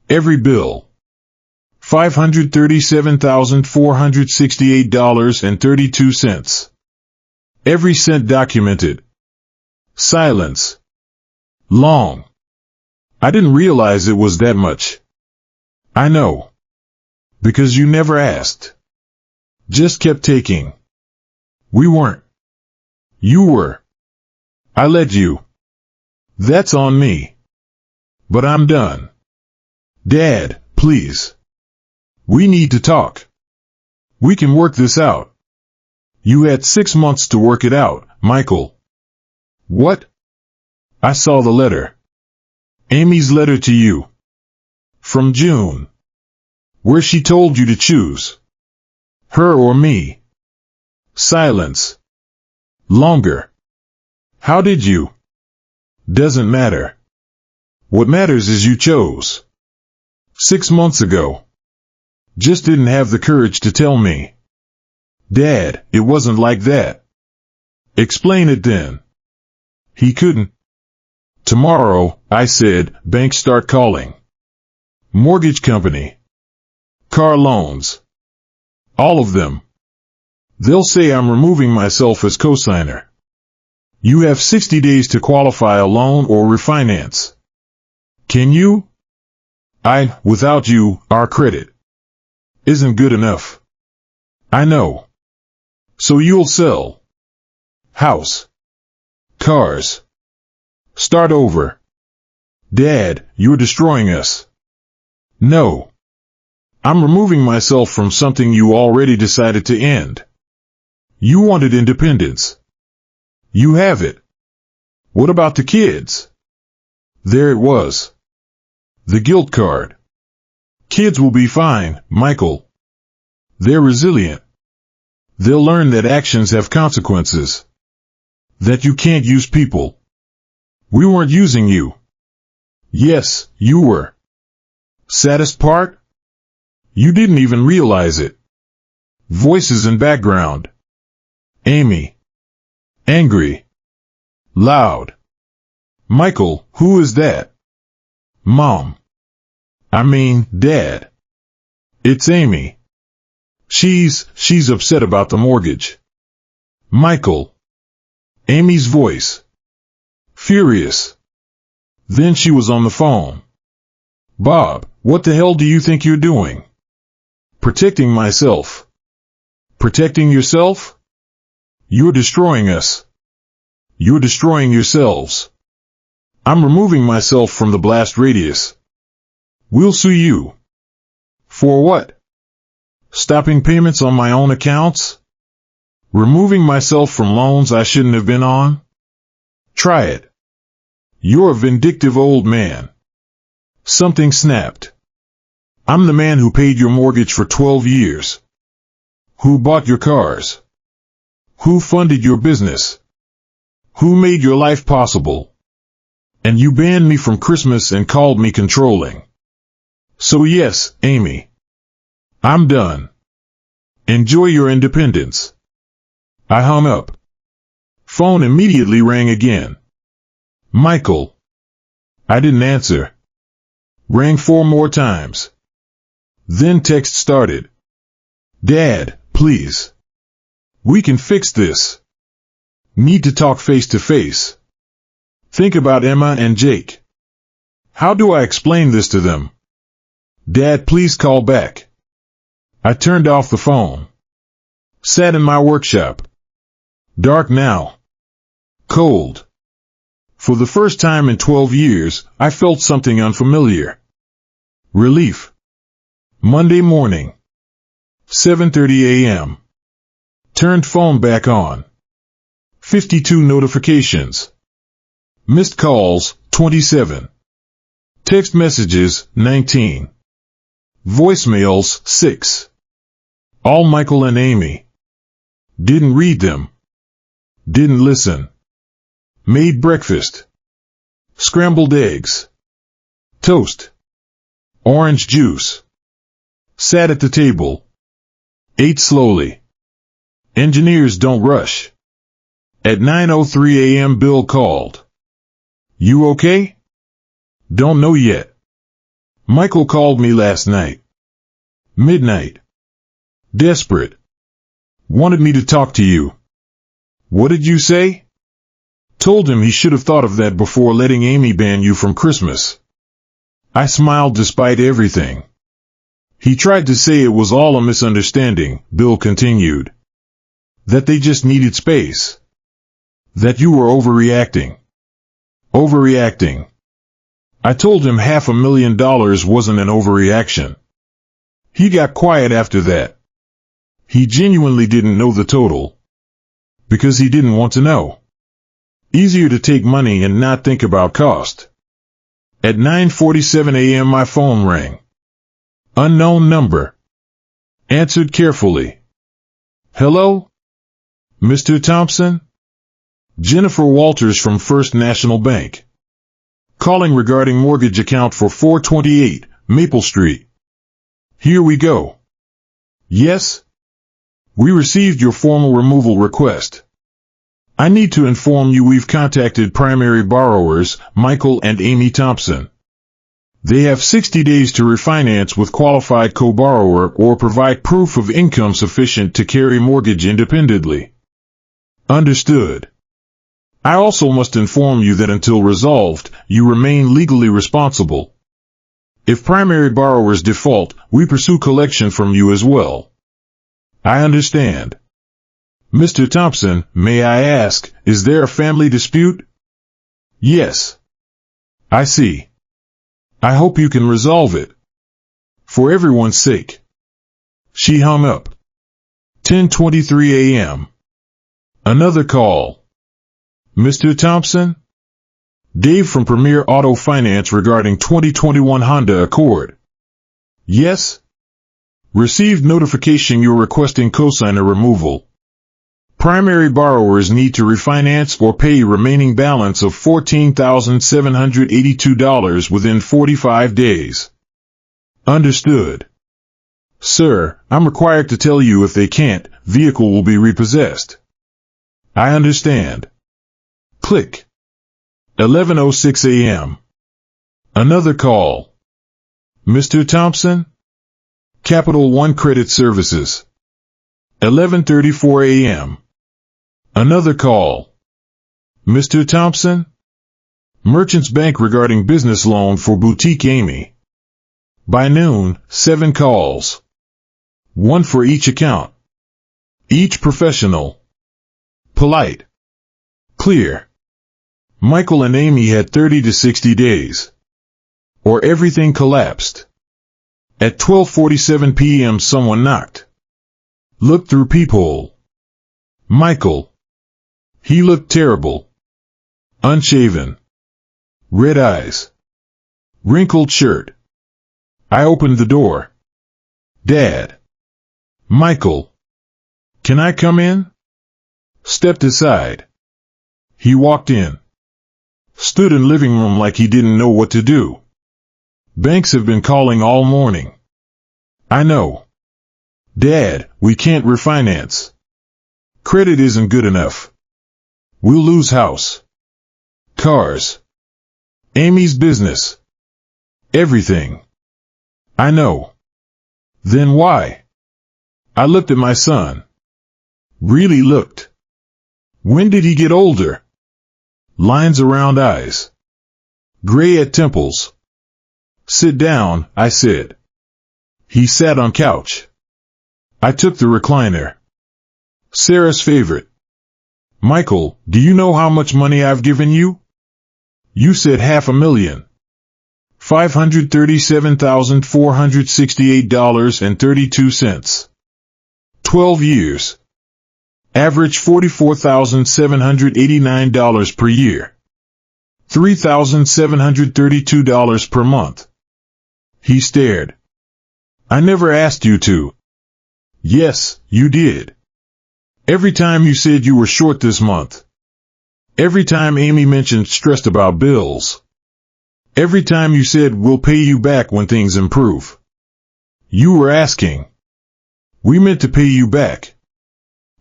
Every bill. $537,468.32. Every cent documented. Silence. Long. I didn't realize it was that much. I know. Because you never asked. Just kept taking. We weren't. You were. I let you. That's on me. But I'm done. Dad, please. We need to talk. We can work this out. You had 6 months to work it out, Michael. What? I saw the letter. Amy's letter to you. From June. Where she told you to choose. Her or me. Silence. Longer. How did you? Doesn't matter. What matters is you chose. 6 months ago. Just didn't have the courage to tell me. Dad, it wasn't like that. Explain it then. He couldn't. Tomorrow, I said, banks start calling. Mortgage company. Car loans. All of them. They'll say I'm removing myself as cosigner. You have 60 days to qualify a loan or refinance. Can you? Without you, our credit isn't good enough. I know. So you'll sell. House. Cars. Start over. Dad, you're destroying us. No. I'm removing myself from something you already decided to end. You wanted independence. You have it. What about the kids? There it was. The guilt card. Kids will be fine, Michael. They're resilient. They'll learn that actions have consequences. That you can't use people. We weren't using you. Yes, you were. Saddest part? You didn't even realize it. Voices in background. Amy. Angry. Loud. Michael, who is that? Mom. I mean, Dad. It's Amy. She's upset about the mortgage. Michael. Amy's voice. Furious. Then she was on the phone. Bob, what the hell do you think you're doing? Protecting myself. Protecting yourself? You're destroying us. You're destroying yourselves. I'm removing myself from the blast radius. We'll sue you. For what? Stopping payments on my own accounts? Removing myself from loans I shouldn't have been on? Try it. You're a vindictive old man. Something snapped. I'm the man who paid your mortgage for 12 years. Who bought your cars? Who funded your business? Who made your life possible? And you banned me from Christmas and called me controlling. So yes, Amy. I'm done. Enjoy your independence. I hung up. Phone immediately rang again. Michael. I didn't answer. Rang 4 more times. Then text started. Dad, please. We can fix this. Need to talk face to face. Think about Emma and Jake. How do I explain this to them? Dad, please call back. I turned off the phone. Sat in my workshop. Dark now. Cold. For the first time in 12 years, I felt something unfamiliar. Relief. Monday morning. 7:30 a.m. Turned phone back on. 52 notifications. Missed calls, 27. Text messages, 19. Voicemails, 6. All Michael and Amy. Didn't read them. Didn't listen. Made breakfast. Scrambled eggs. Toast. Orange juice. Sat at the table. Ate slowly. Engineers don't rush. At 9:03 a.m. Bill called. You okay? Don't know yet. Michael called me last night. Midnight. Desperate. Wanted me to talk to you. What did you say? Told him he should have thought of that before letting Amy ban you from Christmas. I smiled despite everything. He tried to say it was all a misunderstanding, Bill continued. That they just needed space. That you were overreacting. Overreacting. I told him $500,000 wasn't an overreaction. He got quiet after that. He genuinely didn't know the total. Because he didn't want to know. Easier to take money and not think about cost. At 9:47 a.m. my phone rang. Unknown number. Answered carefully. Hello? Mr. Thompson? Jennifer Walters from First National Bank. Calling regarding mortgage account for 428 Maple Street. Here we go. Yes? We received your formal removal request. I need to inform you we've contacted primary borrowers, Michael and Amy Thompson. They have 60 days to refinance with qualified co-borrower or provide proof of income sufficient to carry mortgage independently. Understood. I also must inform you that until resolved, you remain legally responsible. If primary borrowers default, we pursue collection from you as well. I understand. Mr. Thompson, may I ask, is there a family dispute? Yes. I see. I hope you can resolve it. For everyone's sake. She hung up. 10:23 a.m. Another call. Mr. Thompson? Dave from Premier Auto Finance regarding 2021 Honda Accord. Yes? Received notification you're requesting cosigner removal. Primary borrowers need to refinance or pay remaining balance of $14,782 within 45 days. Understood. Sir, I'm required to tell you if they can't, vehicle will be repossessed. I understand. Click. 11:06 a.m. Another call. Mr. Thompson? Capital One Credit Services. 11:34 a.m. Another call. Mr. Thompson? Merchants Bank regarding business loan for Boutique Amy. By noon, 7 calls. 1 for each account. Each professional. Polite. Clear. Michael and Amy had 30 to 60 days. Or everything collapsed. At 12:47 p.m. someone knocked. Looked through peephole. Michael. He looked terrible. Unshaven. Red eyes. Wrinkled shirt. I opened the door. Dad. Michael. Can I come in? Stepped aside. He walked in. Stood in living room like he didn't know what to do. Banks have been calling all morning. I know. Dad, we can't refinance. Credit isn't good enough. We'll lose house. Cars. Amy's business. Everything. I know. Then why? I looked at my son. Really looked. When did he get older? Lines around eyes. Gray at temples. Sit down, I said. He sat on couch. I took the recliner. Sarah's favorite. Michael, do you know how much money I've given you? You said $500,000. $537,468.32. 12 years. Average $44,789 per year. $3,732 per month. He stared. I never asked you to. Yes, you did. Every time you said you were short this month. Every time Amy mentioned stressed about bills. Every time you said we'll pay you back when things improve. You were asking. We meant to pay you back.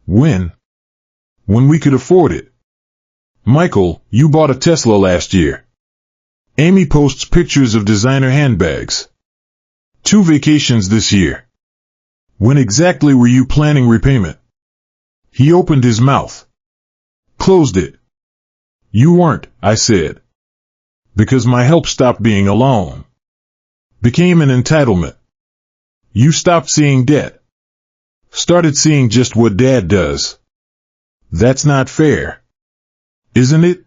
When? When we could afford it. Michael, you bought a Tesla last year. Amy posts pictures of designer handbags. 2 vacations this year. When exactly were you planning repayment? He opened his mouth. Closed it. You weren't, I said. Because my help stopped being a loan. Became an entitlement. You stopped seeing debt. Started seeing just what Dad does. That's not fair. Isn't it?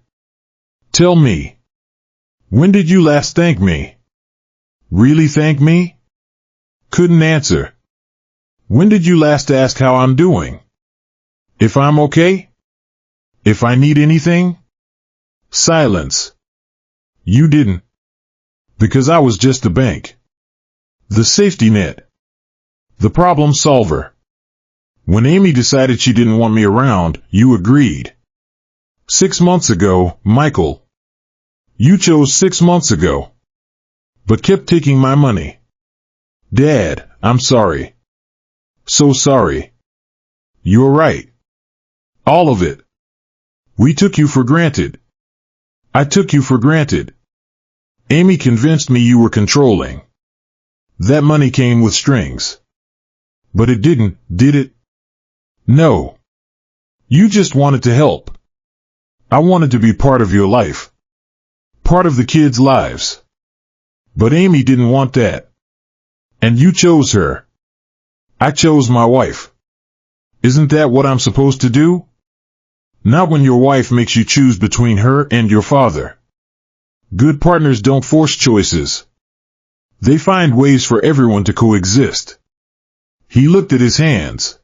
Tell me. When did you last thank me? Really thank me? Couldn't answer. When did you last ask how I'm doing? If I'm okay? If I need anything? Silence. You didn't. Because I was just the bank. The safety net. The problem solver. When Amy decided she didn't want me around, you agreed. 6 months ago, Michael. You chose 6 months ago. But kept taking my money. Dad, I'm sorry. So sorry. You're right. All of it. We took you for granted. I took you for granted. Amy convinced me you were controlling. That money came with strings. But it didn't, did it? No. You just wanted to help. I wanted to be part of your life. Part of the kids' lives. But Amy didn't want that. And you chose her. I chose my wife. Isn't that what I'm supposed to do? Not when your wife makes you choose between her and your father. Good partners don't force choices. They find ways for everyone to coexist. He looked at his hands.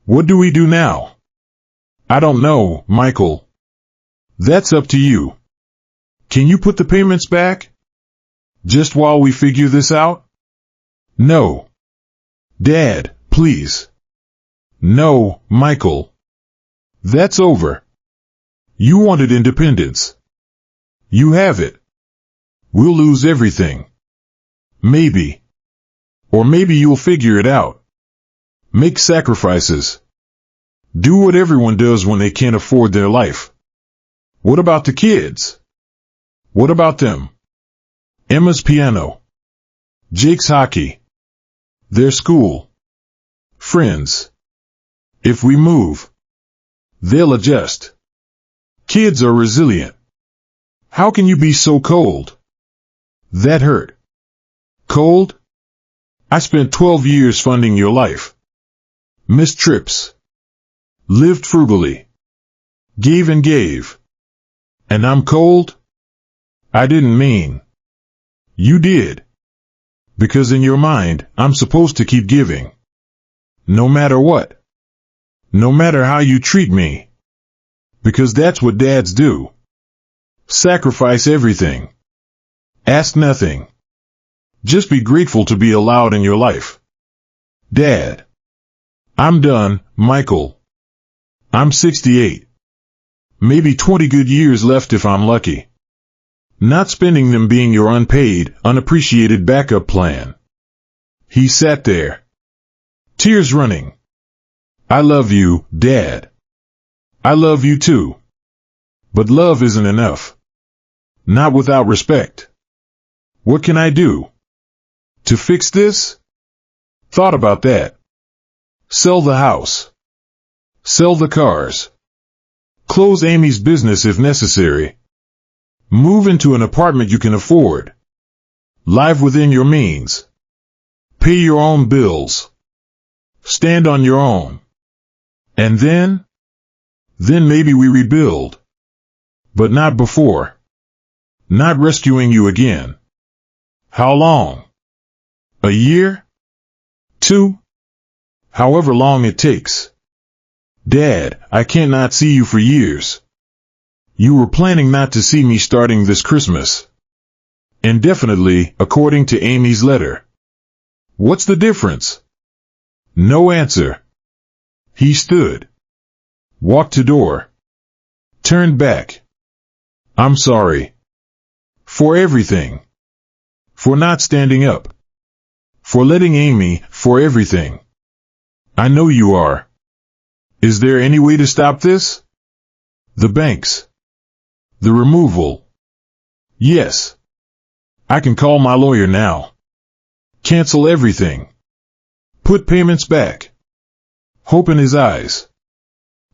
What do we do now? I don't know, Michael. That's up to you. Can you put the payments back? Just while we figure this out? No. Dad, please. No, Michael. That's over. You wanted independence. You have it. We'll lose everything. Maybe. Or maybe you'll figure it out. Make sacrifices. Do what everyone does when they can't afford their life. What about the kids? What about them? Emma's piano. Jake's hockey. Their school. Friends. If we move, they'll adjust. Kids are resilient. How can you be so cold? That hurt. Cold? I spent 12 years funding your life. Missed trips. Lived frugally. Gave and gave. And I'm cold? I didn't mean. You did. Because in your mind, I'm supposed to keep giving. No matter what. No matter how you treat me. Because that's what dads do. Sacrifice everything. Ask nothing. Just be grateful to be allowed in your life. Dad. I'm done, Michael. I'm 68. Maybe 20 good years left if I'm lucky. Not spending them being your unpaid, unappreciated backup plan. He sat there, tears running. I love you, Dad. I love you too. But love isn't enough. Not without respect. What can I do to fix this? Thought about that. Sell the house. Sell the cars. Close Amy's business if necessary. Move into an apartment you can afford. Live within your means. Pay your own bills. Stand on your own. And then maybe we rebuild. But not before. Not rescuing you again. How long? A year? 2? However long it takes. Dad, I can't not see you for years. You were planning not to see me starting this Christmas. Indefinitely, according to Amy's letter. What's the difference? No answer. He stood. Walked to door. Turned back. I'm sorry. For everything. For not standing up. For letting Amy, for everything. I know you are. Is there any way to stop this? The banks. The removal. Yes. I can call my lawyer now. Cancel everything. Put payments back. Hope in his eyes.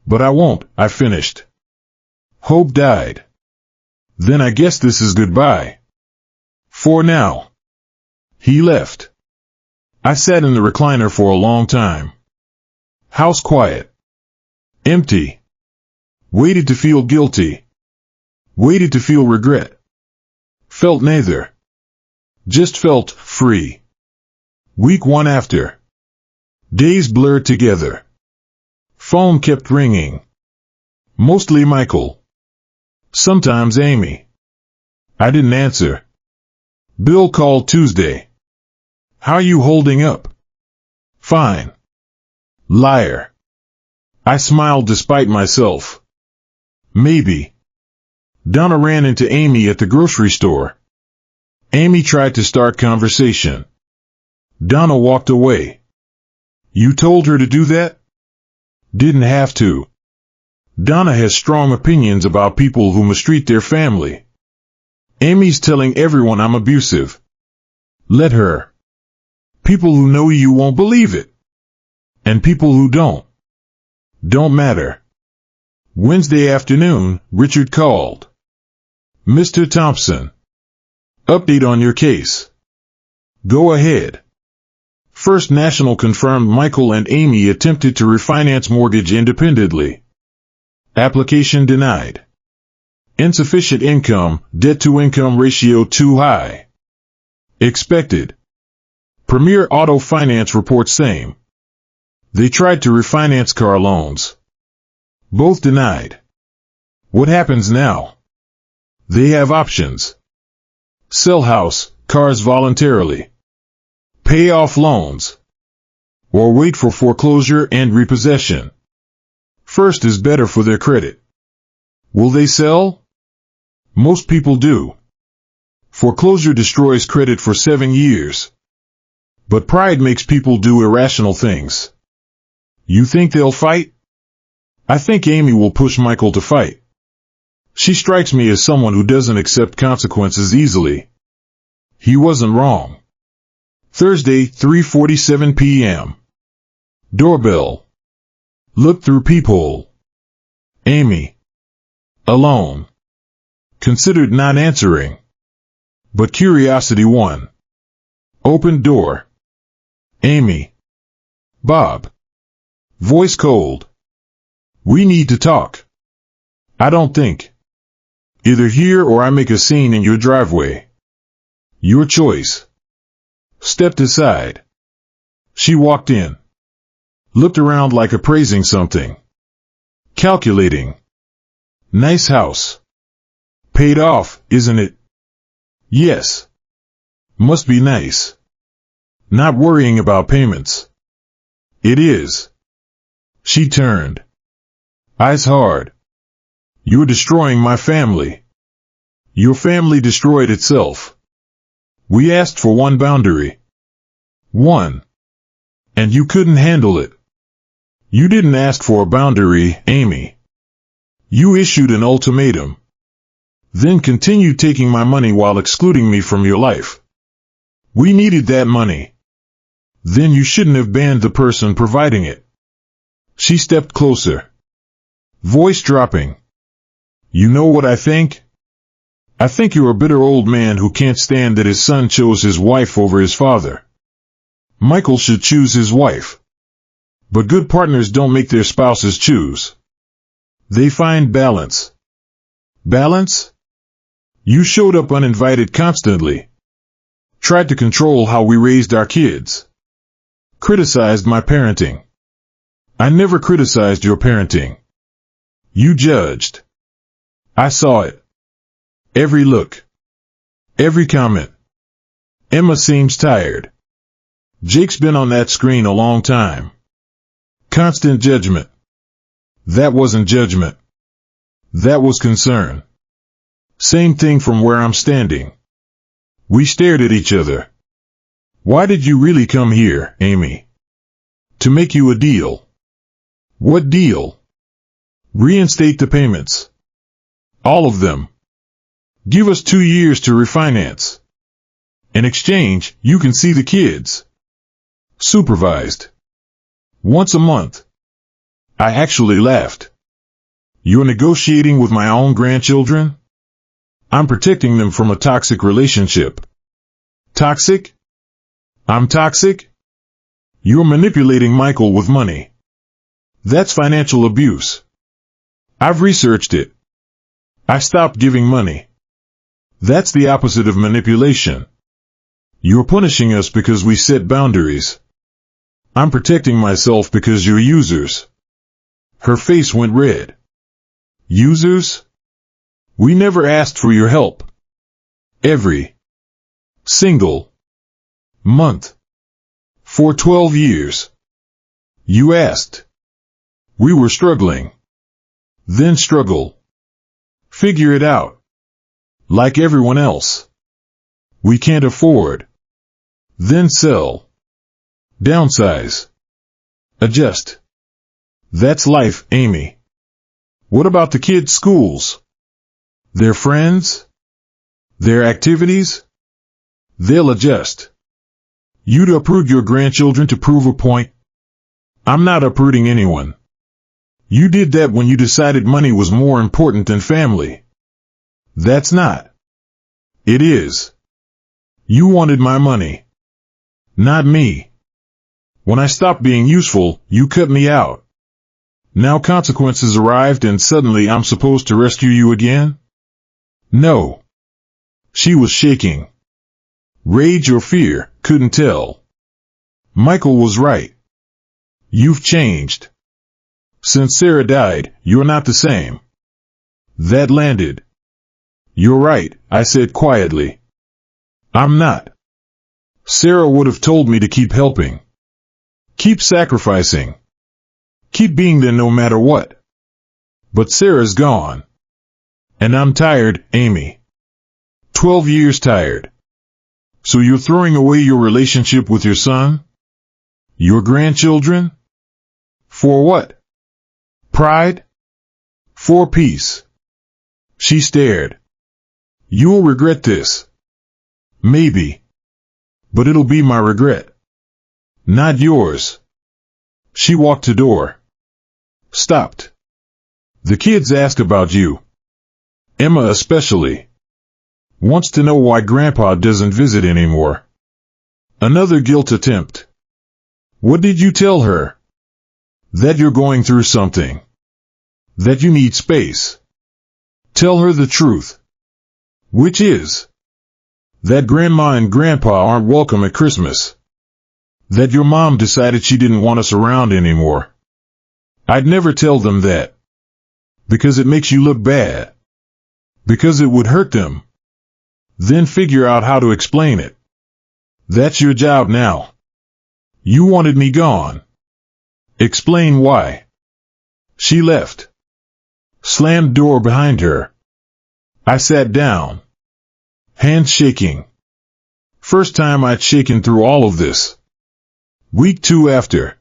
But I won't, I finished. Hope died. Then I guess this is goodbye. For now. He left. I sat in the recliner for a long time. House quiet. Empty. Waited to feel guilty. Waited to feel regret. Felt neither. Just felt free. Week 1 after. Days blurred together. Phone kept ringing. Mostly Michael. Sometimes Amy. I didn't answer. Bill called Tuesday. How you holding up? Fine. Liar. I smiled despite myself. Maybe. Donna ran into Amy at the grocery store. Amy tried to start conversation. Donna walked away. You told her to do that? Didn't have to. Donna has strong opinions about people who mistreat their family. Amy's telling everyone I'm abusive. Let her. People who know you won't believe it. And people who don't matter. Wednesday afternoon, Richard called. Mr. Thompson. Update on your case. Go ahead. First National confirmed Michael and Amy attempted to refinance mortgage independently. Application denied. Insufficient income, debt-to-income ratio too high. Expected. Premier Auto Finance reports same. They tried to refinance car loans. Both denied. What happens now? They have options. Sell house, cars voluntarily. Pay off loans. Or wait for foreclosure and repossession. First is better for their credit. Will they sell? Most people do. Foreclosure destroys credit for 7 years. But pride makes people do irrational things. You think they'll fight? I think Amy will push Michael to fight. She strikes me as someone who doesn't accept consequences easily. He wasn't wrong. Thursday, 3:47 p.m. Doorbell. Look through peephole. Amy. Alone. Considered not answering. But curiosity won. Open door. Amy. Bob. Voice cold. We need to talk. I don't think. Either here or I make a scene in your driveway. Your choice. Stepped aside. She walked in. Looked around like appraising something. Calculating. Nice house. Paid off, isn't it? Yes. Must be nice. Not worrying about payments. It is. She turned. Eyes hard. You're destroying my family. Your family destroyed itself. We asked for one boundary. One. And you couldn't handle it. You didn't ask for a boundary, Amy. You issued an ultimatum. Then continued taking my money while excluding me from your life. We needed that money. Then you shouldn't have banned the person providing it. She stepped closer. Voice dropping. You know what I think? I think you're a bitter old man who can't stand that his son chose his wife over his father. Michael should choose his wife. But good partners don't make their spouses choose. They find balance. Balance? You showed up uninvited constantly. Tried to control how we raised our kids. Criticized my parenting. I never criticized your parenting. You judged. I saw it. Every look. Every comment. Emma seems tired. Jake's been on that screen a long time. Constant judgment. That wasn't judgment. That was concern. Same thing from where I'm standing. We stared at each other. Why did you really come here, Amy? To make you a deal. What deal? Reinstate the payments. All of them. Give us 2 years to refinance. In exchange, you can see the kids. Supervised. Once a month. I actually laughed. You're negotiating with my own grandchildren? I'm protecting them from a toxic relationship. Toxic? I'm toxic? You're manipulating Michael with money. That's financial abuse. I've researched it. I stopped giving money. That's the opposite of manipulation. You're punishing us because we set boundaries. I'm protecting myself because you're users. Her face went red. Users? We never asked for your help. Every single month. For 12 years. You asked. We were struggling. Then struggle. Figure it out. Like everyone else. We can't afford. Then sell. Downsize. Adjust. That's life, Amy. What about the kids' schools? Their friends? Their activities? They'll adjust. You'd uproot your grandchildren to prove a point? I'm not uprooting anyone. You did that when you decided money was more important than family. That's not. It is. You wanted my money. Not me. When I stopped being useful, you cut me out. Now consequences arrived and suddenly I'm supposed to rescue you again? No. She was shaking. Rage or fear, couldn't tell. Michael was right. You've changed. Since Sarah died, you're not the same. That landed. You're right, I said quietly. I'm not. Sarah would have told me to keep helping. Keep sacrificing. Keep being there no matter what. But Sarah's gone. And I'm tired, Amy. 12 years tired. So you're throwing away your relationship with your son? Your grandchildren? For what? Pride? For peace. She stared. You'll regret this. Maybe. But it'll be my regret. Not yours. She walked to door. Stopped. The kids ask about you. Emma especially. Wants to know why Grandpa doesn't visit anymore. Another guilt attempt. What did you tell her? That you're going through something. That you need space. Tell her the truth. Which is? That Grandma and Grandpa aren't welcome at Christmas. That your mom decided she didn't want us around anymore. I'd never tell them that. Because it makes you look bad. Because it would hurt them. Then figure out how to explain it. That's your job now. You wanted me gone. Explain why. She left. Slammed door behind her. I sat down. Hands shaking. First time I'd shaken through all of this. Week 2 after.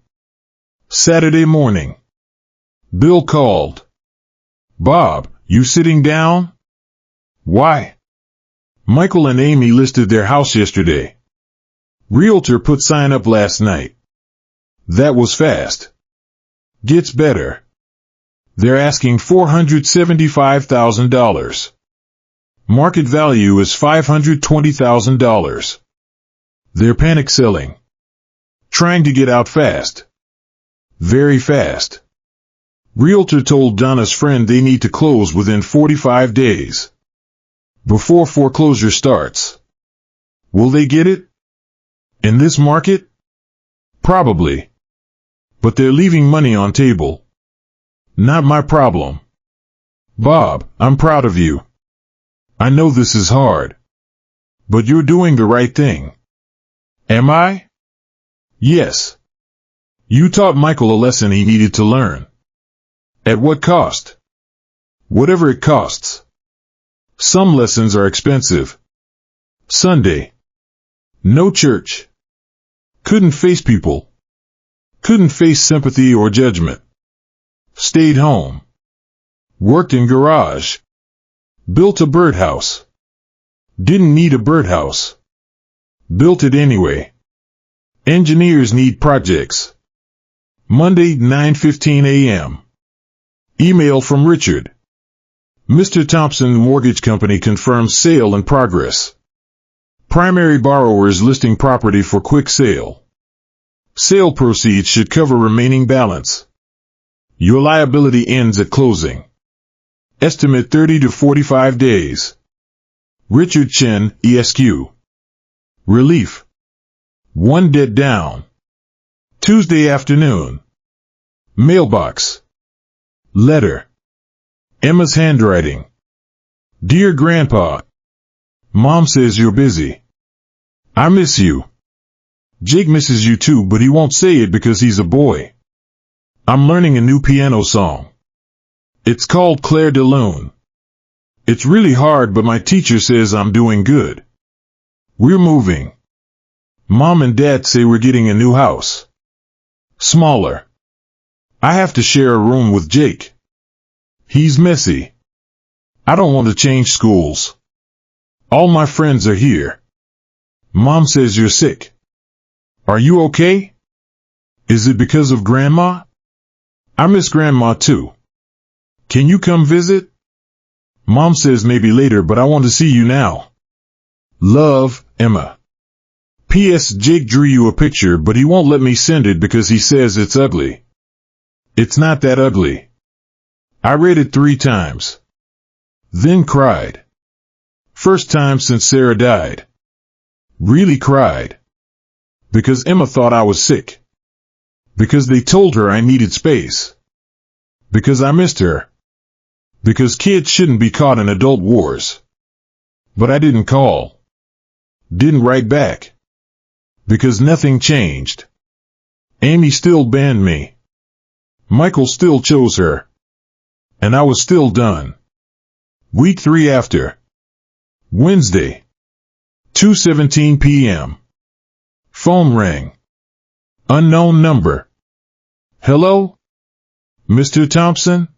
Saturday morning. Bill called. Bob, you sitting down? Why? Michael and Amy listed their house yesterday. Realtor put sign up last night. That was fast. Gets better. They're asking $475,000. Market value is $520,000. They're panic selling. Trying to get out fast. Very fast. Realtor told Donna's friend they need to close within 45 days. Before foreclosure starts. Will they get it? In this market? Probably. But they're leaving money on table. Not my problem. Bob, I'm proud of you. I know this is hard. But you're doing the right thing. Am I? Yes. You taught Michael a lesson he needed to learn. At what cost? Whatever it costs. Some lessons are expensive. Sunday. No church. Couldn't face people. Couldn't face sympathy or judgment. Stayed home. Worked in garage. Built a birdhouse. Didn't need a birdhouse. Built it anyway. Engineers need projects. Monday, 9:15 a.m. Email from Richard. Mr. Thompson Mortgage Company confirms sale in progress. Primary borrowers listing property for quick sale. Sale proceeds should cover remaining balance. Your liability ends at closing. Estimate 30 to 45 days. Richard Chen, ESQ. Relief. 1 debt down. Tuesday afternoon. Mailbox. Letter. Emma's handwriting. Dear Grandpa. Mom says you're busy. I miss you. Jake misses you too, but he won't say it because he's a boy. I'm learning a new piano song. It's called Clair de Lune. It's really hard, but my teacher says I'm doing good. We're moving. Mom and Dad say we're getting a new house. Smaller. I have to share a room with Jake. He's messy. I don't want to change schools. All my friends are here. Mom says you're sick. Are you okay? Is it because of Grandma? I miss Grandma too. Can you come visit? Mom says maybe later, but I want to see you now. Love, Emma. P.S. Jake drew you a picture, but he won't let me send it because he says it's ugly. It's not that ugly. I read it 3 times. Then cried. First time since Sarah died. Really cried. Because Emma thought I was sick. Because they told her I needed space. Because I missed her. Because kids shouldn't be caught in adult wars. But I didn't call. Didn't write back. Because nothing changed. Amy still banned me. Michael still chose her. And I was still done. Week 3 after. Wednesday. 2:17 p.m. Phone rang. Unknown number. Hello? Mr. Thompson?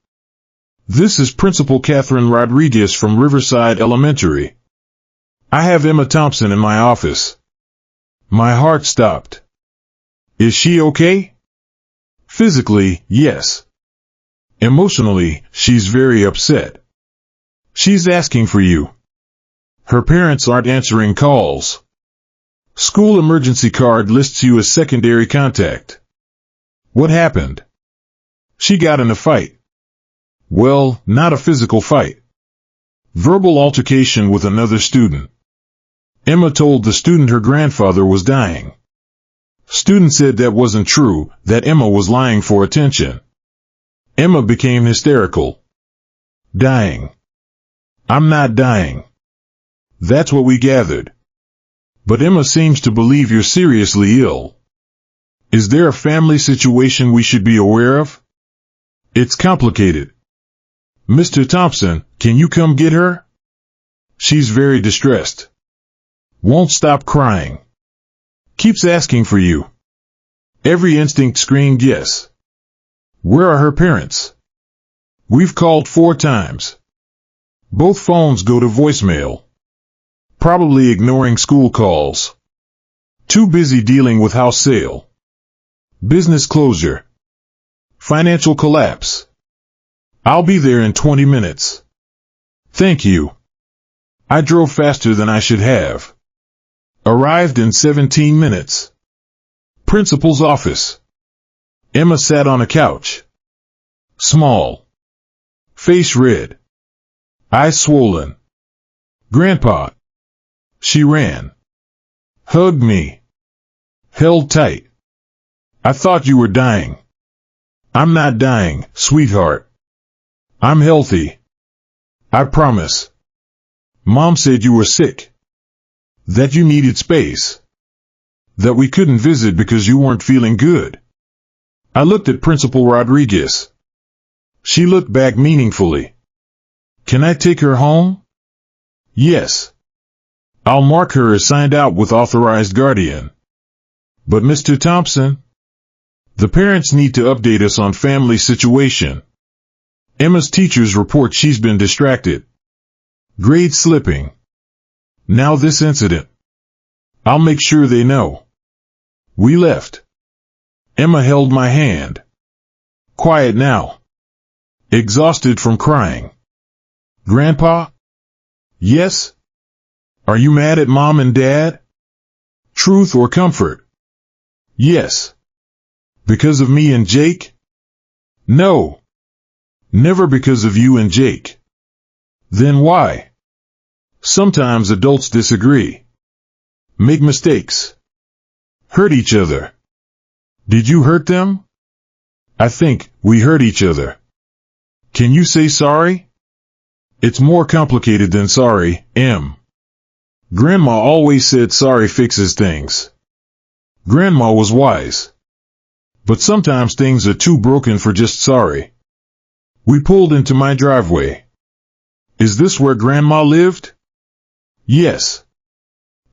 This is Principal Catherine Rodriguez from Riverside Elementary. I have Emma Thompson in my office. My heart stopped. Is she okay? Physically, yes. Emotionally, she's very upset. She's asking for you. Her parents aren't answering calls. School emergency card lists you as secondary contact. What happened? She got in a fight. Well, not a physical fight. Verbal altercation with another student. Emma told the student her grandfather was dying. Student said that wasn't true, that Emma was lying for attention. Emma became hysterical. Dying. I'm not dying. That's what we gathered. But Emma seems to believe you're seriously ill. Is there a family situation we should be aware of? It's complicated. Mr. Thompson, can you come get her? She's very distressed. Won't stop crying. Keeps asking for you. Every instinct screamed yes. Where are her parents? We've called 4 times. Both phones go to voicemail. Probably ignoring school calls. Too busy dealing with house sale. Business closure. Financial collapse. I'll be there in 20 minutes. Thank you. I drove faster than I should have. Arrived in 17 minutes. Principal's office. Emma sat on a couch. Small. Face red. Eyes swollen. Grandpa. She ran. Hugged me. Held tight. I thought you were dying. I'm not dying, sweetheart. I'm healthy. I promise. Mom said you were sick. That you needed space. That we couldn't visit because you weren't feeling good. I looked at Principal Rodriguez. She looked back meaningfully. Can I take her home? Yes. I'll mark her as signed out with authorized guardian. But Mr. Thompson? The parents need to update us on family situation. Emma's teachers report she's been distracted. Grade slipping. Now this incident. I'll make sure they know. We left. Emma held my hand. Quiet now. Exhausted from crying. Grandpa? Yes? Are you mad at Mom and Dad? Truth or comfort? Yes. Because of me and Jake? No. Never because of you and Jake. Then why? Sometimes adults disagree. Make mistakes. Hurt each other. Did you hurt them? I think we hurt each other. Can you say sorry? It's more complicated than sorry, Em. Grandma always said sorry fixes things. Grandma was wise. But sometimes things are too broken for just sorry. We pulled into my driveway. Is this where Grandma lived? Yes.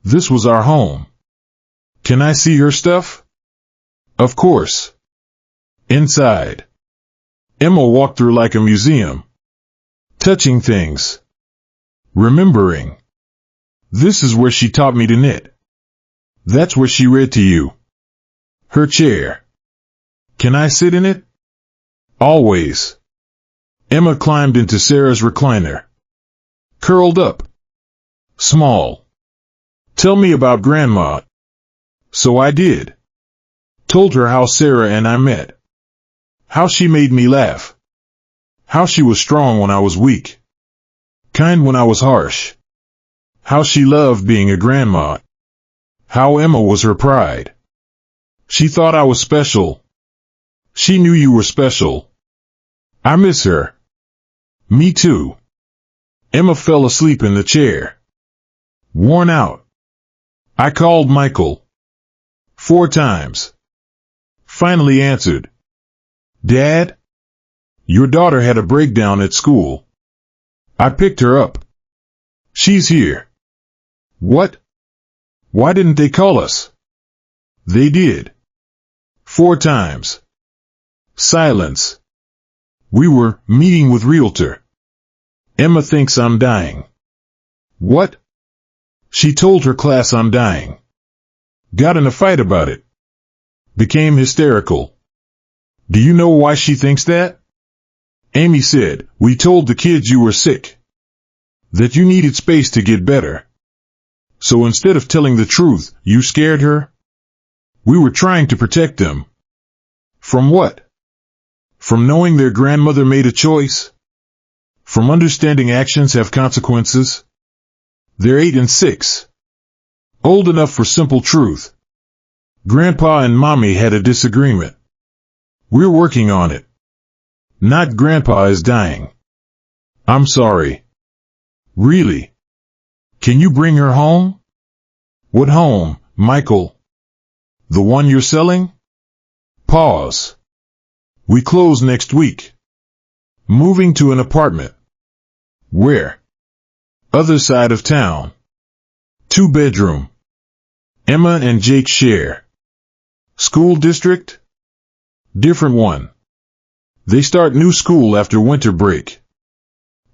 This was our home. Can I see her stuff? Of course. Inside. Emma walked through like a museum. Touching things. Remembering. This is where she taught me to knit. That's where she read to you. Her chair. Can I sit in it? Always. Emma climbed into Sarah's recliner. Curled up. Small. Tell me about Grandma. So I did. Told her how Sarah and I met. How she made me laugh. How she was strong when I was weak. Kind when I was harsh. How she loved being a grandma. How Emma was her pride. She thought I was special. She knew you were special. I miss her. Me too. Emma fell asleep in the chair. Worn out. I called Michael. 4 times. Finally answered. Dad? Your daughter had a breakdown at school. I picked her up. She's here. What? Why didn't they call us? They did. 4 times. Silence. We were meeting with realtor. Emma thinks I'm dying. What? She told her class I'm dying. Got in a fight about it. Became hysterical. Do you know why she thinks that? Amy said, we told the kids you were sick. That you needed space to get better. So instead of telling the truth, you scared her? We were trying to protect them. From what? From knowing their grandmother made a choice? From understanding actions have consequences? They're 8 and 6. Old enough for simple truth. Grandpa and Mommy had a disagreement. We're working on it. Not Grandpa is dying. I'm sorry. Really? Can you bring her home? What home, Michael? The one you're selling? Pause. We close next week. Moving to an apartment. Where? Other side of town. 2-bedroom. Emma and Jake share. School district? Different one. They start new school after winter break.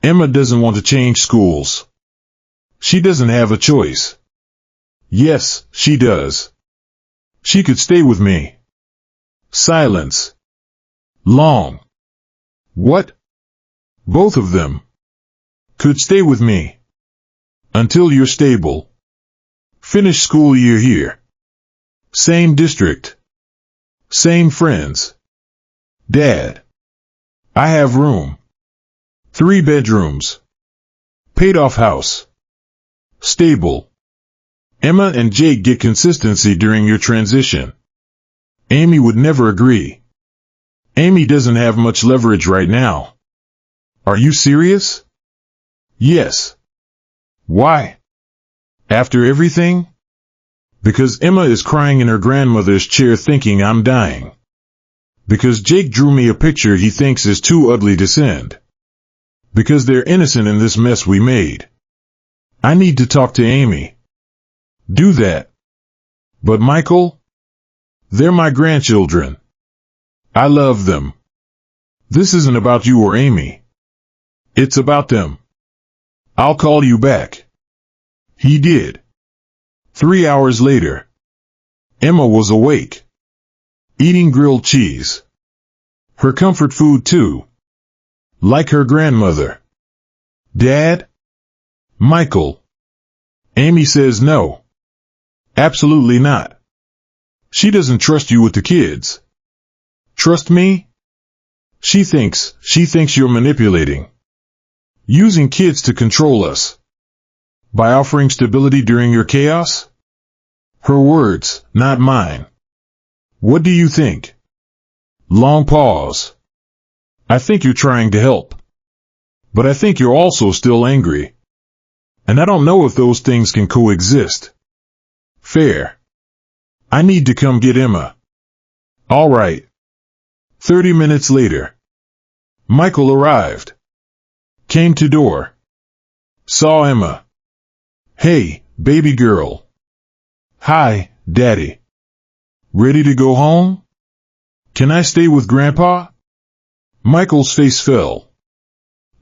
Emma doesn't want to change schools. She doesn't have a choice. Yes, she does. She could stay with me. Silence. Long. What? Both of them. Could stay with me. Until you're stable. Finish school year here. Same district. Same friends. Dad. I have room. 3 bedrooms. Paid off house. Stable. Emma and Jake get consistency during your transition. Amy would never agree. Amy doesn't have much leverage right now. Are you serious? Yes. Why? After everything? Because Emma is crying in her grandmother's chair thinking I'm dying. Because Jake drew me a picture he thinks is too ugly to send. Because they're innocent in this mess we made. I need to talk to Amy. Do that. But Michael? They're my grandchildren. I love them. This isn't about you or Amy. It's about them. I'll call you back. He did. 3 hours later. Emma was awake. Eating grilled cheese. Her comfort food too. Like her grandmother. Dad? Michael. Amy says no. Absolutely not. She doesn't trust you with the kids. Trust me? She thinks you're manipulating. Using kids to control us. By offering stability during your chaos? Her words, not mine. What do you think? Long pause. I think you're trying to help. But I think you're also still angry. And I don't know if those things can coexist. Fair. I need to come get Emma. All right. 30 minutes later. Michael arrived. Came to door. Saw Emma. Hey, baby girl. Hi, Daddy. Ready to go home? Can I stay with Grandpa? Michael's face fell.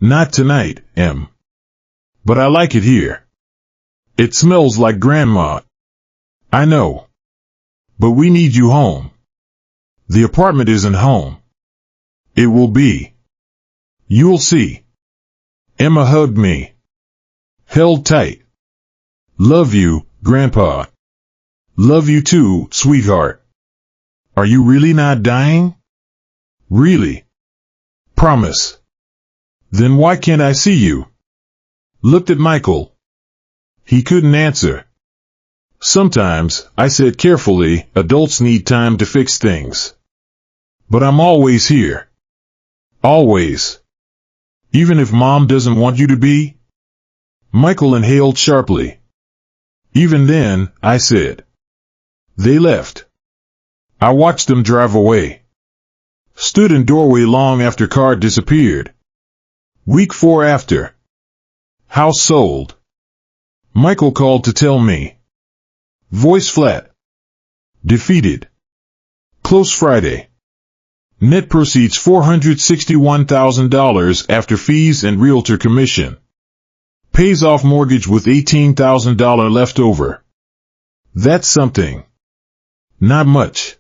Not tonight, Em. But I like it here. It smells like Grandma. I know. But we need you home. The apartment isn't home. It will be. You'll see. Emma hugged me. Held tight. Love you, Grandpa. Love you too, sweetheart. Are you really not dying? Really? Promise. Then why can't I see you? Looked at Michael. He couldn't answer. Sometimes, I said carefully, adults need time to fix things. But I'm always here. Always. Even if Mom doesn't want you to be? Michael inhaled sharply. Even then, I said. They left. I watched them drive away. Stood in doorway long after car disappeared. Week 4 after. House sold. Michael called to tell me. Voice flat. Defeated. Close Friday. Net proceeds $461,000 after fees and realtor commission. Pays off mortgage with $18,000 left over. That's something. Not much.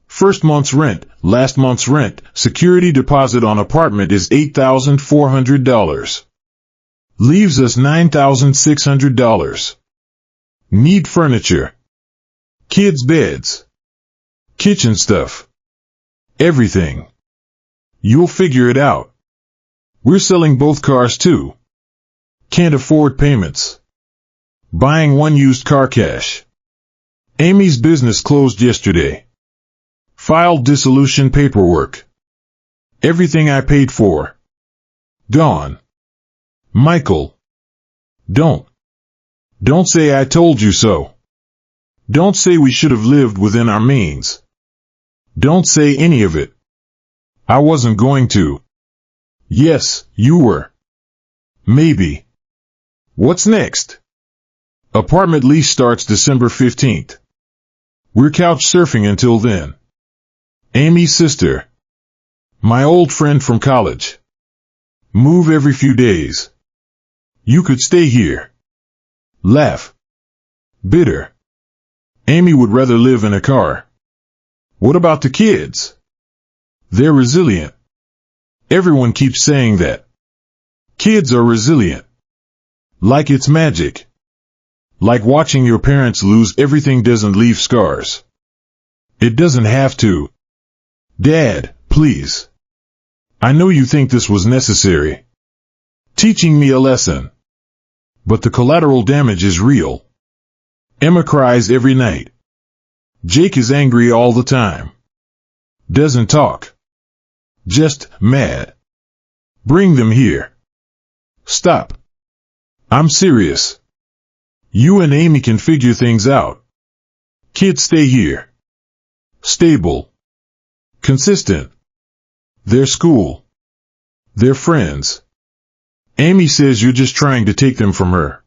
First month's rent, last month's rent, security deposit on apartment is $8,400. Leaves us $9,600. Need furniture. Kids' beds. Kitchen stuff. Everything. You'll figure it out. We're selling both cars too. Can't afford payments. Buying one used car cash. Amy's business closed yesterday. Filed dissolution paperwork. Everything I paid for. Gone. Michael. Don't say I told you so. Don't say we should have lived within our means. Don't say any of it. I wasn't going to. Yes, you were. Maybe. What's next? Apartment lease starts December 15th. We're couch surfing until then. Amy's sister. My old friend from college. Move every few days. You could stay here. Laugh. Bitter. Amy would rather live in a car. What about the kids? They're resilient. Everyone keeps saying that. Kids are resilient. Like it's magic. Like watching your parents lose everything doesn't leave scars. It doesn't have to. Dad, please. I know you think this was necessary. Teaching me a lesson. But the collateral damage is real. Emma cries every night. Jake is angry all the time. Doesn't talk. Just mad. Bring them here. Stop. I'm serious. You and Amy can figure things out. Kids stay here. Stable. Consistent. Their school. Their friends. Amy says you're just trying to take them from her.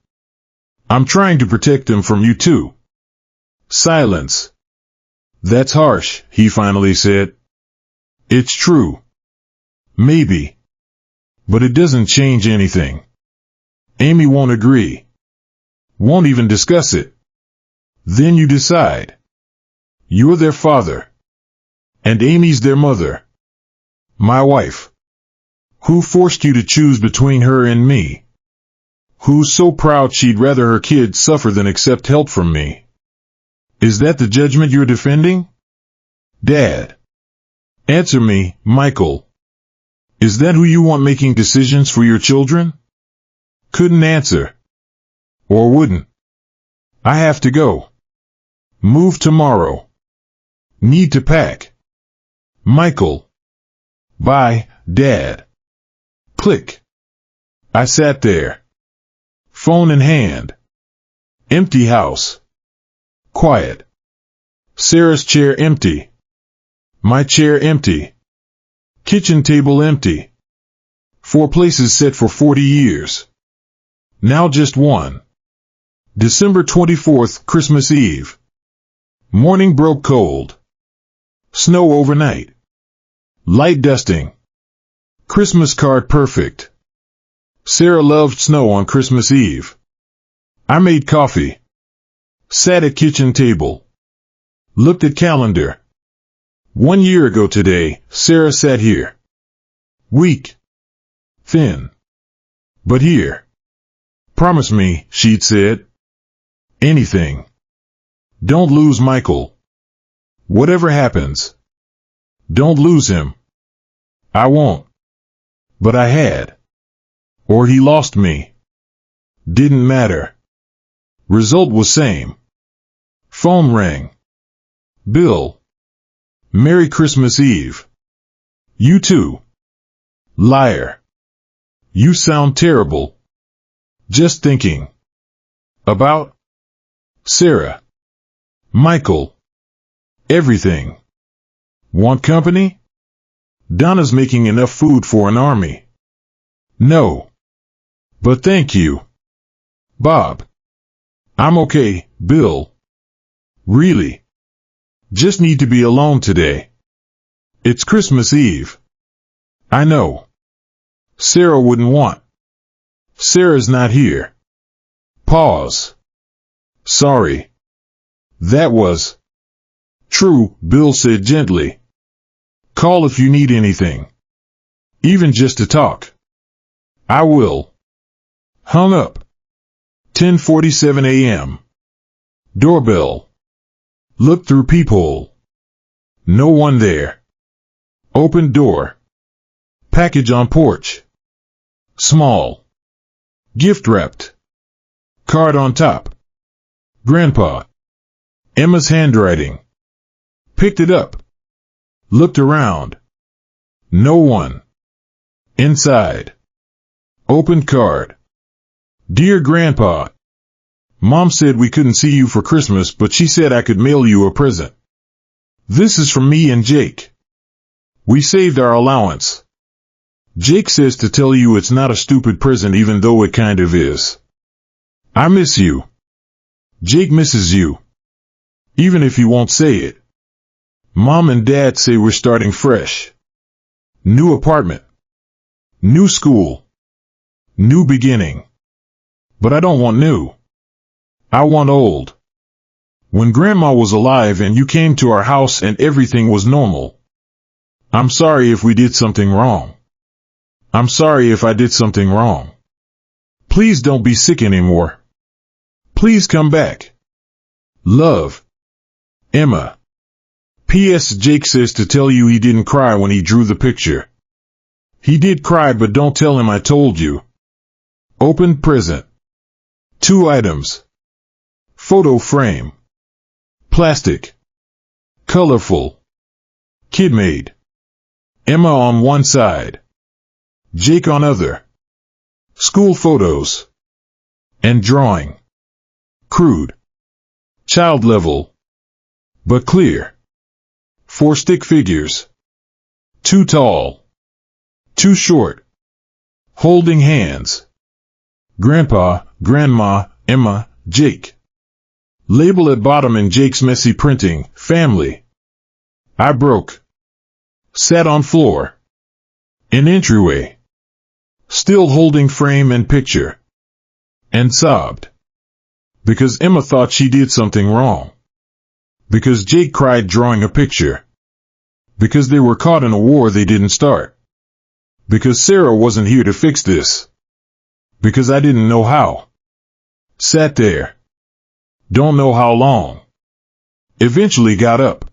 I'm trying to protect them from you too. Silence. That's harsh, he finally said. It's true. Maybe. But it doesn't change anything. Amy won't agree. Won't even discuss it. Then you decide. You're their father. And Amy's their mother. My wife. Who forced you to choose between her and me? Who's so proud she'd rather her kids suffer than accept help from me? Is that the judgment you're defending? Dad. Answer me, Michael. Is that who you want making decisions for your children? Couldn't answer. Or wouldn't. I have to go. Move tomorrow. Need to pack. Michael. Bye, Dad. Click. I sat there. Phone in hand. Empty house. Quiet. Sarah's chair empty. My chair empty. Kitchen table empty. 4 places set for 40 years. Now just one. December 24th, Christmas Eve. Morning broke cold. Snow overnight. Light dusting. Christmas card perfect. Sarah loved snow on Christmas Eve. I made coffee. Sat at kitchen table. Looked at calendar. 1 year ago today, Sarah sat here. Weak. Thin. But here. Promise me, she'd said. Anything. Don't lose Michael. Whatever happens. Don't lose him. I won't. But I had. Or he lost me. Didn't matter. Result was same. Phone rang. Bill. Merry Christmas Eve. You too. Liar. You sound terrible. Just thinking. About? Sarah. Michael. Everything. Want company? Donna's making enough food for an army. No. But thank you. Bob. I'm okay, Bill. Really. Just need to be alone today. It's Christmas Eve. I know. Sarah wouldn't want. Sarah's not here. Pause. Sorry. That was. True, Bill said gently. Call if you need anything. Even just to talk. I will. Hung up. 10:47 a.m. Doorbell. Looked through peephole. No one there. Opened door. Package on porch. Small. Gift wrapped. Card on top. Grandpa. Emma's handwriting. Picked it up. Looked around. No one. Inside. Opened card. Dear Grandpa. Mom said we couldn't see you for Christmas, but she said I could mail you a present. This is from me and Jake. We saved our allowance. Jake says to tell you it's not a stupid present even though it kind of is. I miss you. Jake misses you. Even if he won't say it. Mom and Dad say we're starting fresh. New apartment. New school. New beginning. But I don't want new. I want old. When Grandma was alive and you came to our house and everything was normal. I'm sorry if we did something wrong. I'm sorry if I did something wrong. Please don't be sick anymore. Please come back. Love. Emma. P.S. Jake says to tell you he didn't cry when he drew the picture. He did cry, but don't tell him I told you. Open present. 2 items. Photo frame. Plastic. Colorful. Kid made. Emma on one side. Jake on other. School photos. And drawing. Crude. Child level. But clear. 4 stick figures. Too tall. Too short. Holding hands. Grandpa, Grandma, Emma, Jake. Label at bottom in Jake's messy printing, family. I broke. Sat on floor. In entryway. Still holding frame and picture. And sobbed. Because Emma thought she did something wrong. Because Jake cried drawing a picture. Because they were caught in a war they didn't start. Because Sarah wasn't here to fix this. Because I didn't know how. Sat there. Don't know how long. Eventually got up.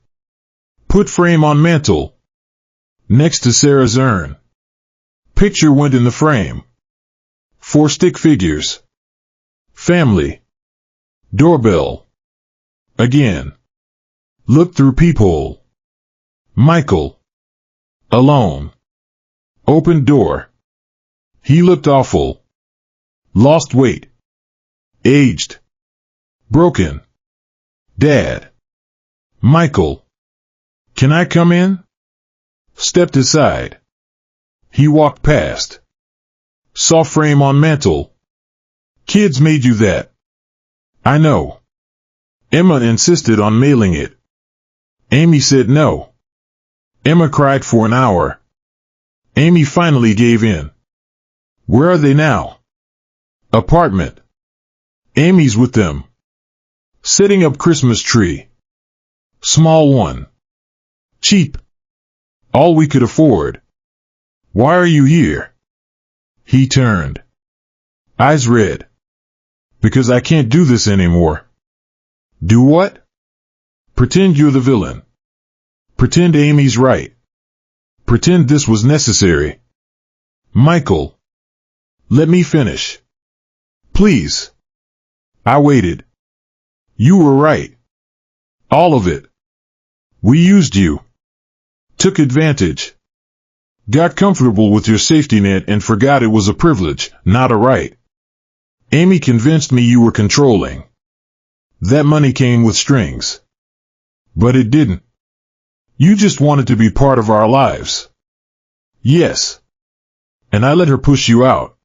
Put frame on mantle. Next to Sarah's urn. Picture went in the frame. 4 stick figures. Family. Doorbell. Again. Look through peephole. Michael. Alone. Open door. He looked awful. Lost weight. Aged. Broken. Dad. Michael. Can I come in? Stepped aside. He walked past. Saw frame on mantle. Kids made you that. I know. Emma insisted on mailing it. Amy said no. Emma cried for an hour. Amy finally gave in. Where are they now? Apartment. Amy's with them. Setting up Christmas tree. Small one. Cheap. All we could afford. Why are you here? He turned. Eyes red. Because I can't do this anymore. Do what? Pretend you're the villain. Pretend Amy's right. Pretend this was necessary. Michael. Let me finish. Please. I waited. You were right. All of it. We used you. Took advantage. Got comfortable with your safety net and forgot it was a privilege, not a right. Amy convinced me you were controlling. That money came with strings. But it didn't. You just wanted to be part of our lives. Yes. And I let her push you out.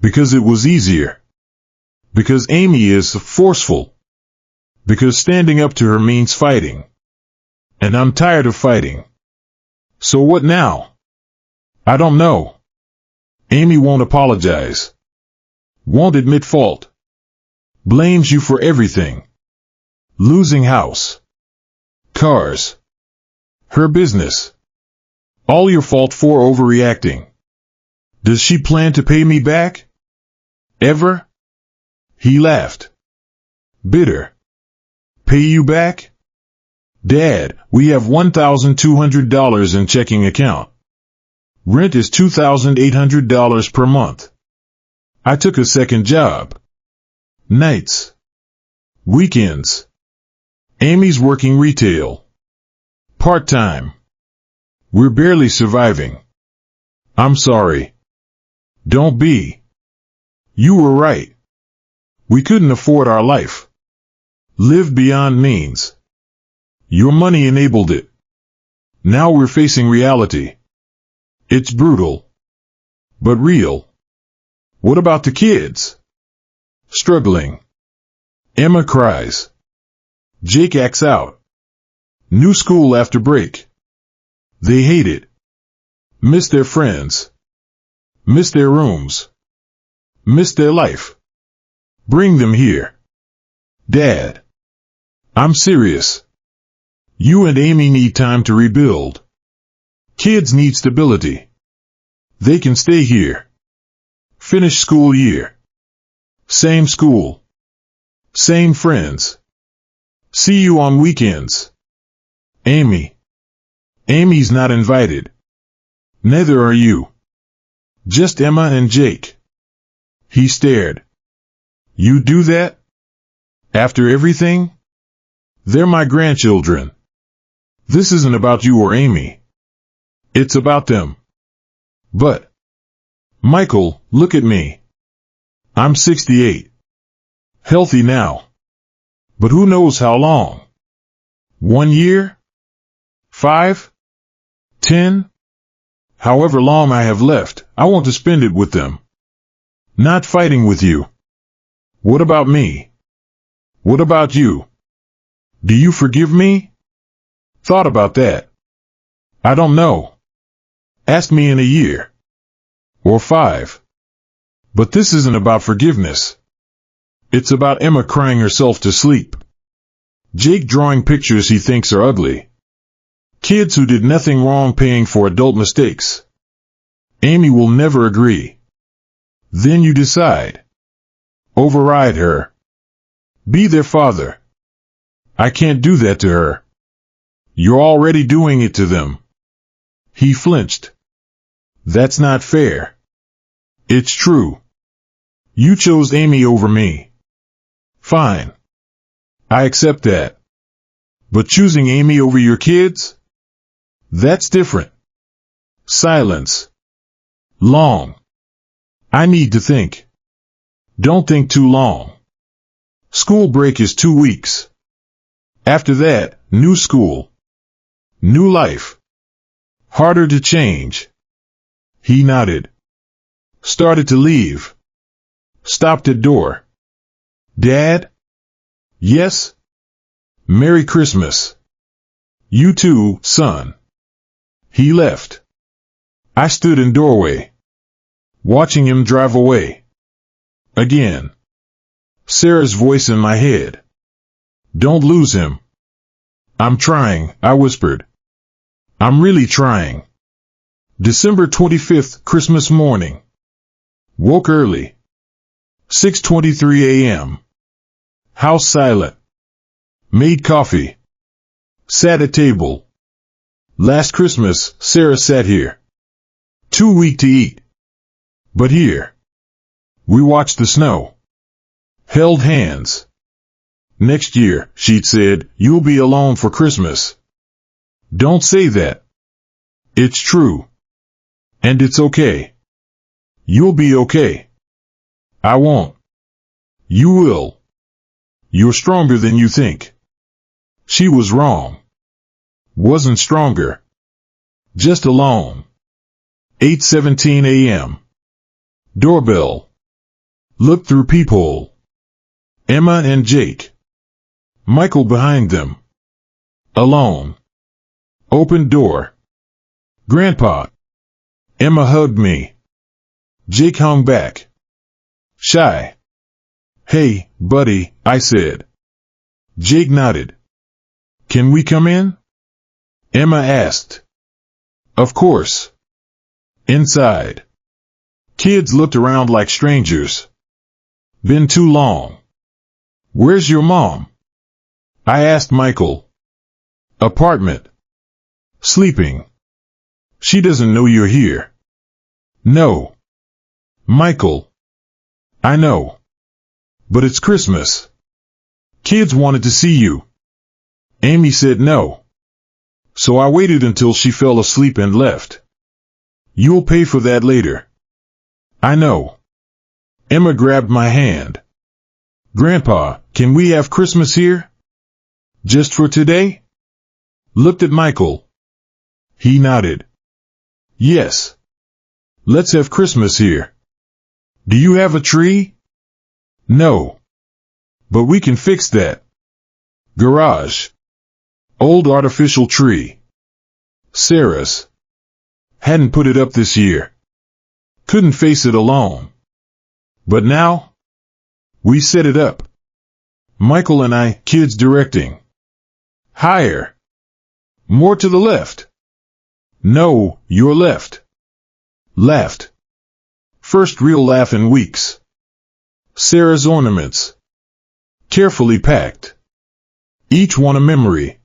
Because it was easier. Because Amy is forceful. Because standing up to her means fighting. And I'm tired of fighting. So what now? I don't know. Amy won't apologize. Won't admit fault. Blames you for everything. Losing house. Cars. Her business. All your fault for overreacting. Does she plan to pay me back? Ever? He laughed. Bitter. Pay you back? Dad, we have $1,200 in checking account. Rent is $2,800 per month. I took a second job. Nights. Weekends. Amy's working retail. Part-time. We're barely surviving. I'm sorry. Don't be. You were right. We couldn't afford our life. Live beyond means. Your money enabled it. Now we're facing reality. It's brutal. but real. What about the kids? Struggling. Emma cries. Jake acts out. New school after break. They hate it. Miss their friends. Miss their rooms. Miss their life. Bring them here. Dad. I'm serious. You and Amy need time to rebuild. Kids need stability. They can stay here. Finish school year. Same school. Same friends. See you on weekends. Amy. Amy's not invited. Neither are you. Just Emma and Jake. He stared. You do that? After everything? They're my grandchildren. This isn't about you or Amy. It's about them. But, Michael, look at me. I'm 68. Healthy now. But who knows how long? 1 year? 5? 10? However long I have left, I want to spend it with them. Not fighting with you. What about me? What about you? Do you forgive me? Thought about that. I don't know. Ask me in a year. Or 5. But this isn't about forgiveness. It's about Emma crying herself to sleep. Jake drawing pictures he thinks are ugly. Kids who did nothing wrong paying for adult mistakes. Amy will never agree. Then you decide. Override her. Be their father. I can't do that to her. You're already doing it to them. He flinched. That's not fair. It's true. You chose Amy over me. Fine. I accept that. But choosing Amy over your kids? That's different. Silence. Long. I need to think. Don't think too long. School break is 2 weeks. After that, new school. New life. Harder to change. He nodded. Started to leave. Stopped at door. Dad? Yes? Merry Christmas. You too, son. He left. I stood in doorway. Watching him drive away. Again. Sarah's voice in my head. Don't lose him. I'm trying, I whispered. I'm really trying. December 25th, Christmas morning. Woke early. 6:23 a.m. House silent. Made coffee. Sat at table. Last Christmas, Sarah sat here. Too weak to eat. But here. We watched the snow. Held hands. Next year, she'd said, you'll be alone for Christmas. Don't say that. It's true. And it's okay. You'll be okay. I won't. You will. You're stronger than you think. She was wrong. Wasn't stronger. Just alone. 8:17 a.m. Doorbell. Looked through peephole. Emma and Jake. Michael behind them. Alone. Open door. Grandpa. Emma hugged me. Jake hung back. Shy. Hey, buddy, I said. Jake nodded. Can we come in? Emma asked. Of course. Inside. Kids looked around like strangers. Been too long. Where's your mom? I asked Michael. Apartment. Sleeping. She doesn't know you're here. No. Michael. I know. But it's Christmas. Kids wanted to see you. Amy said no. So I waited until she fell asleep and left. You'll pay for that later. I know. Emma grabbed my hand. Grandpa, can we have Christmas here? Just for today? Looked at Michael. He nodded. Yes. Let's have Christmas here. Do you have a tree? No. But we can fix that. Garage. Old artificial tree. Sarah's. Hadn't put it up this year. Couldn't face it alone. But now? We set it up. Michael and I, kids directing. Higher. More to the left. No, your left. Laughed. First real laugh in weeks. Sarah's ornaments. Carefully packed. Each one a memory.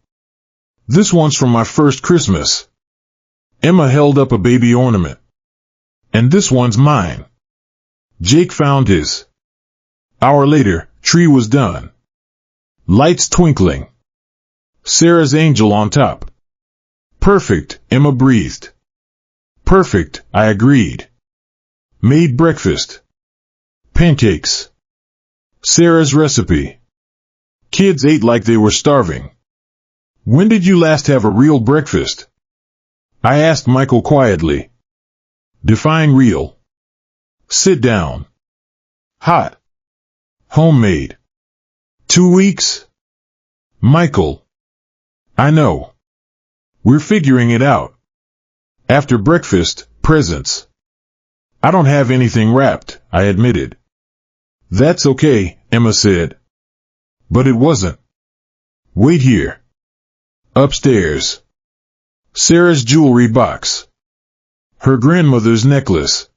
This one's from my first Christmas. Emma held up a baby ornament. And this one's mine. Jake found his. Hour later, tree was done. Lights twinkling. Sarah's angel on top. Perfect, Emma breathed. Perfect, I agreed. Made breakfast. Pancakes. Sarah's recipe. Kids ate like they were starving. When did you last have a real breakfast? I asked Michael quietly. Define real. Sit down. Hot. Homemade. 2 weeks? Michael. I know. We're figuring it out. After breakfast, presents. I don't have anything wrapped, I admitted. That's okay, Emma said. But it wasn't. Wait here. Upstairs. Sarah's jewelry box. Her grandmother's necklace.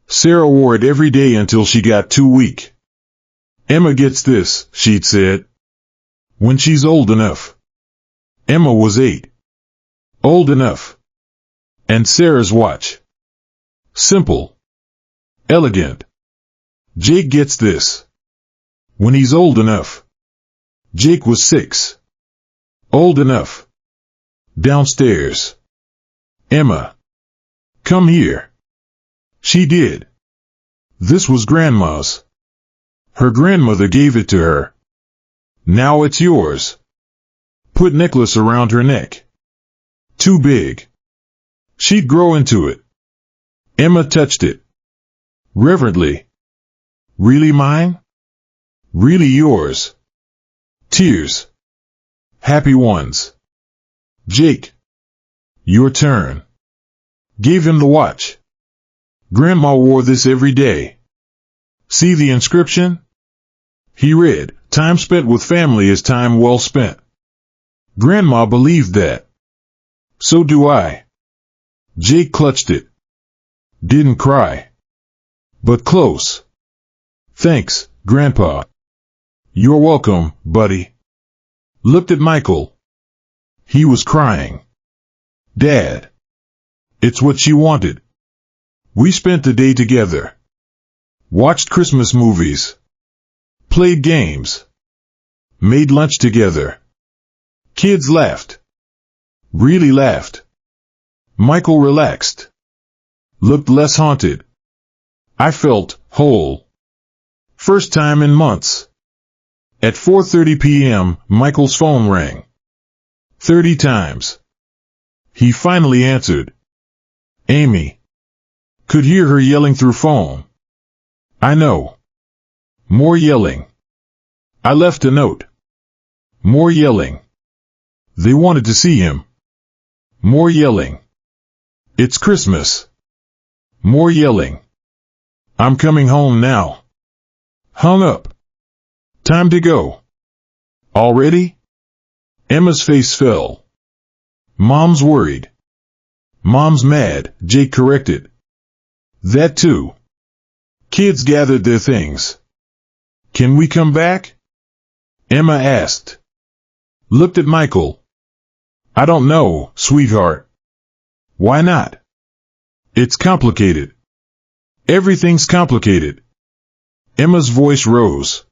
Sarah wore it every day until she got too weak. Emma gets this, she'd said. When she's old enough. Emma was 8. Old enough. And Sarah's watch. Simple. Elegant. Jake gets this. When he's old enough. Jake was 6. Old enough. Downstairs. Emma. Come here. She did. This was Grandma's. Her grandmother gave it to her. Now it's yours. Put necklace around her neck. Too big. She'd grow into it. Emma touched it. Reverently. Really mine? Really yours. Tears. Happy ones. Jake. Your turn. Gave him the watch. Grandma wore this every day. See the inscription? He read, time spent with family is time well spent. Grandma believed that. So do I. Jake clutched it. Didn't cry. But close. Thanks, Grandpa. You're welcome, buddy. Looked at Michael. He was crying. Dad. It's what she wanted. We spent the day together. Watched Christmas movies. Played games. Made lunch together. Kids laughed. Really laughed. Michael relaxed. Looked less haunted. I felt whole. First time in months. At 4:30 p.m., Michael's phone rang. 30 times. He finally answered. Amy. Could hear her yelling through phone. I know. More yelling. I left a note. More yelling. They wanted to see him. More yelling. It's Christmas. More yelling. I'm coming home now. Hung up. Time to go. Already? Emma's face fell. Mom's worried. Mom's mad, Jake corrected. That too. Kids gathered their things. Can we come back? Emma asked. Looked at Michael. I don't know, sweetheart. Why not? It's complicated. Everything's complicated. Emma's voice rose.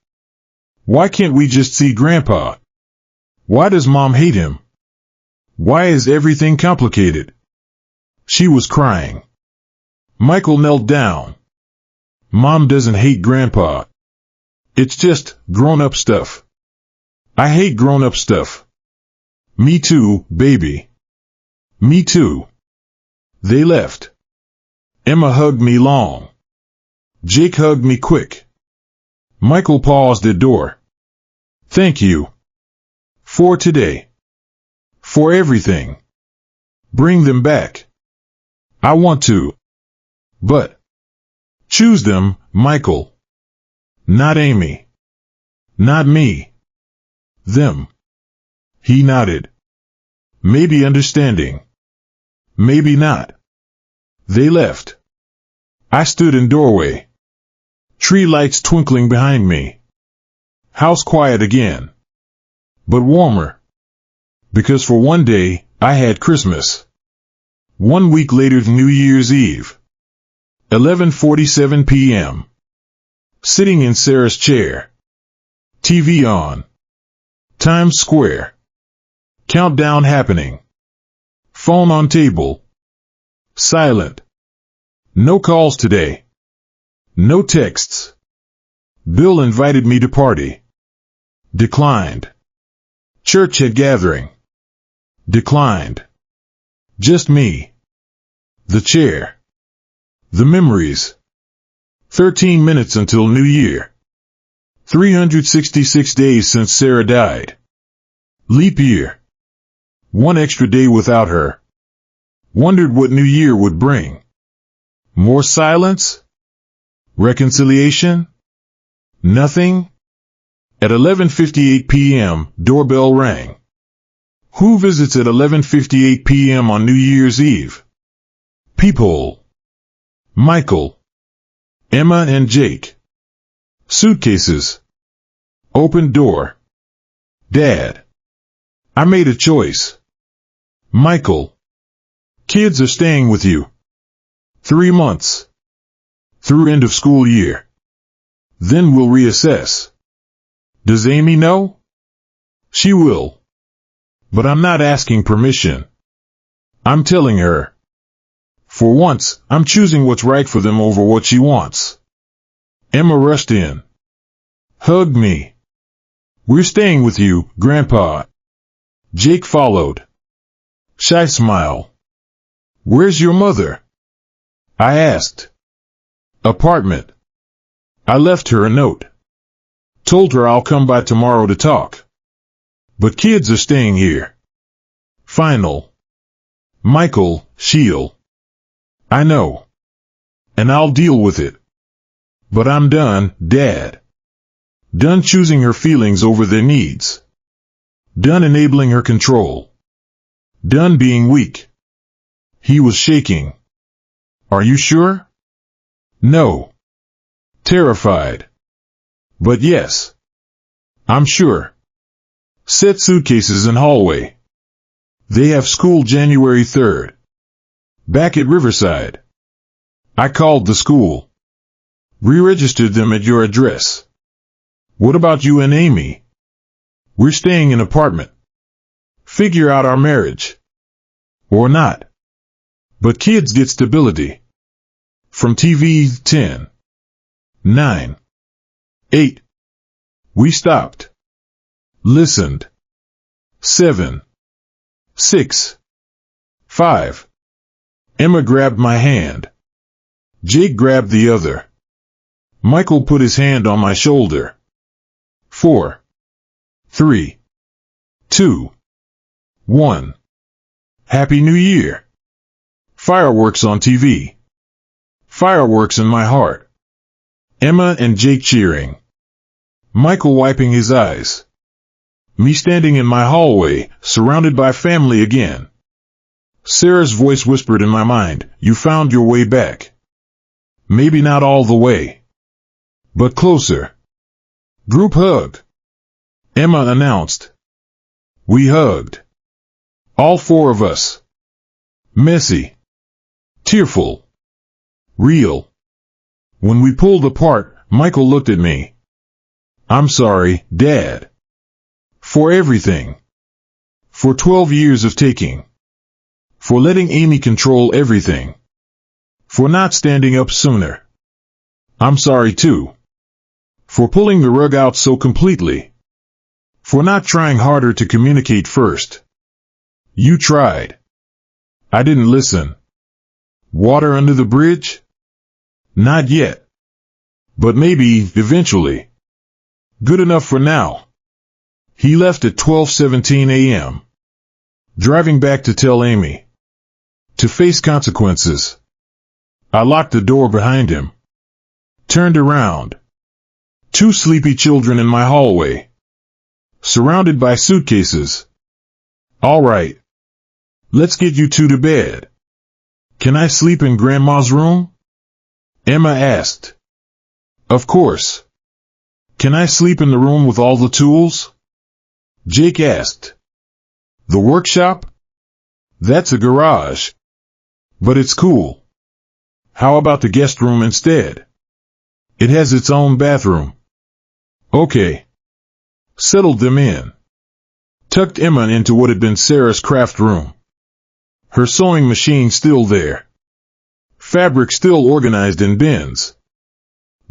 Why can't we just see Grandpa? Why does Mom hate him? Why is everything complicated? She was crying. Michael knelt down. Mom doesn't hate Grandpa. It's just grown-up stuff. I hate grown-up stuff. Me too, baby. Me too. They left. Emma hugged me long. Jake hugged me quick. Michael paused at door. Thank you. For today. For everything. Bring them back. I want to. But. Choose them, Michael. Not Amy. Not me. Them. He nodded. Maybe understanding. Maybe not. They left. I stood in doorway. Tree lights twinkling behind me. House quiet again. But warmer. Because for one day, I had Christmas. 1 week later, New Year's Eve. 11:47 p.m. Sitting in Sarah's chair. TV on. Times Square. Countdown happening. Phone on table. Silent. No calls today. No texts. Bill invited me to party. Declined. Church had gathering. Declined. Just me. The chair. The memories. 13 minutes until New Year. 366 days since Sarah died. Leap year. 1 extra day without her. Wondered what New Year would bring. More silence? Reconciliation? Nothing? At 11:58 p.m., doorbell rang. Who visits at 11:58 p.m. on New Year's Eve? Peephole. Michael. Emma and Jake. Suitcases. Open door. Dad. I made a choice. Michael. Kids are staying with you. 3 months. Through end of school year. Then we'll reassess. Does Amy know? She will. But I'm not asking permission. I'm telling her. For once, I'm choosing what's right for them over what she wants. Emma rushed in. Hugged me. We're staying with you, Grandpa. Jake followed. Shy smile. Where's your mother? I asked. Apartment. I left her a note. Told her I'll come by tomorrow to talk. But kids are staying here. Final. Michael, she'll. I know. And I'll deal with it. But I'm done, Dad. Done choosing her feelings over their needs. Done enabling her control. Done being weak. He was shaking. Are you sure? No. Terrified. But yes. I'm sure. Set suitcases in hallway. They have school January 3rd. Back at Riverside. I called the school. Re-registered them at your address. What about you and Amy? We're staying in apartment. Figure out our marriage. Or not. But kids get stability. From TV 10. 9. 8. We stopped. Listened. 7. 6. 5. Emma grabbed my hand. Jake grabbed the other. Michael put his hand on my shoulder. 4. 3. 2. 1. Happy New Year. Fireworks on TV. Fireworks in my heart. Emma and Jake cheering. Michael wiping his eyes. Me standing in my hallway, surrounded by family again. Sarah's voice whispered in my mind, you found your way back. Maybe not all the way. But closer. Group hug. Emma announced. We hugged. All 4 of us. Messy. Tearful. Real. When we pulled apart, Michael looked at me. I'm sorry, Dad. For everything. For 12 years of taking. For letting Amy control everything. For not standing up sooner. I'm sorry too. For pulling the rug out so completely. For not trying harder to communicate first. You tried. I didn't listen. Water under the bridge? Not yet. But maybe, eventually. Good enough for now. He left at 12:17 a.m. Driving back to tell Amy. To face consequences. I locked the door behind him. Turned around. 2 sleepy children in my hallway. Surrounded by suitcases. All right. Let's get you 2 to bed. Can I sleep in Grandma's room? Emma asked. Of course. Can I sleep in the room with all the tools? Jake asked. The workshop? That's a garage. But it's cool. How about the guest room instead? It has its own bathroom. Okay. Settled them in. Tucked Emma into what had been Sarah's craft room. Her sewing machine still there. Fabric still organized in bins.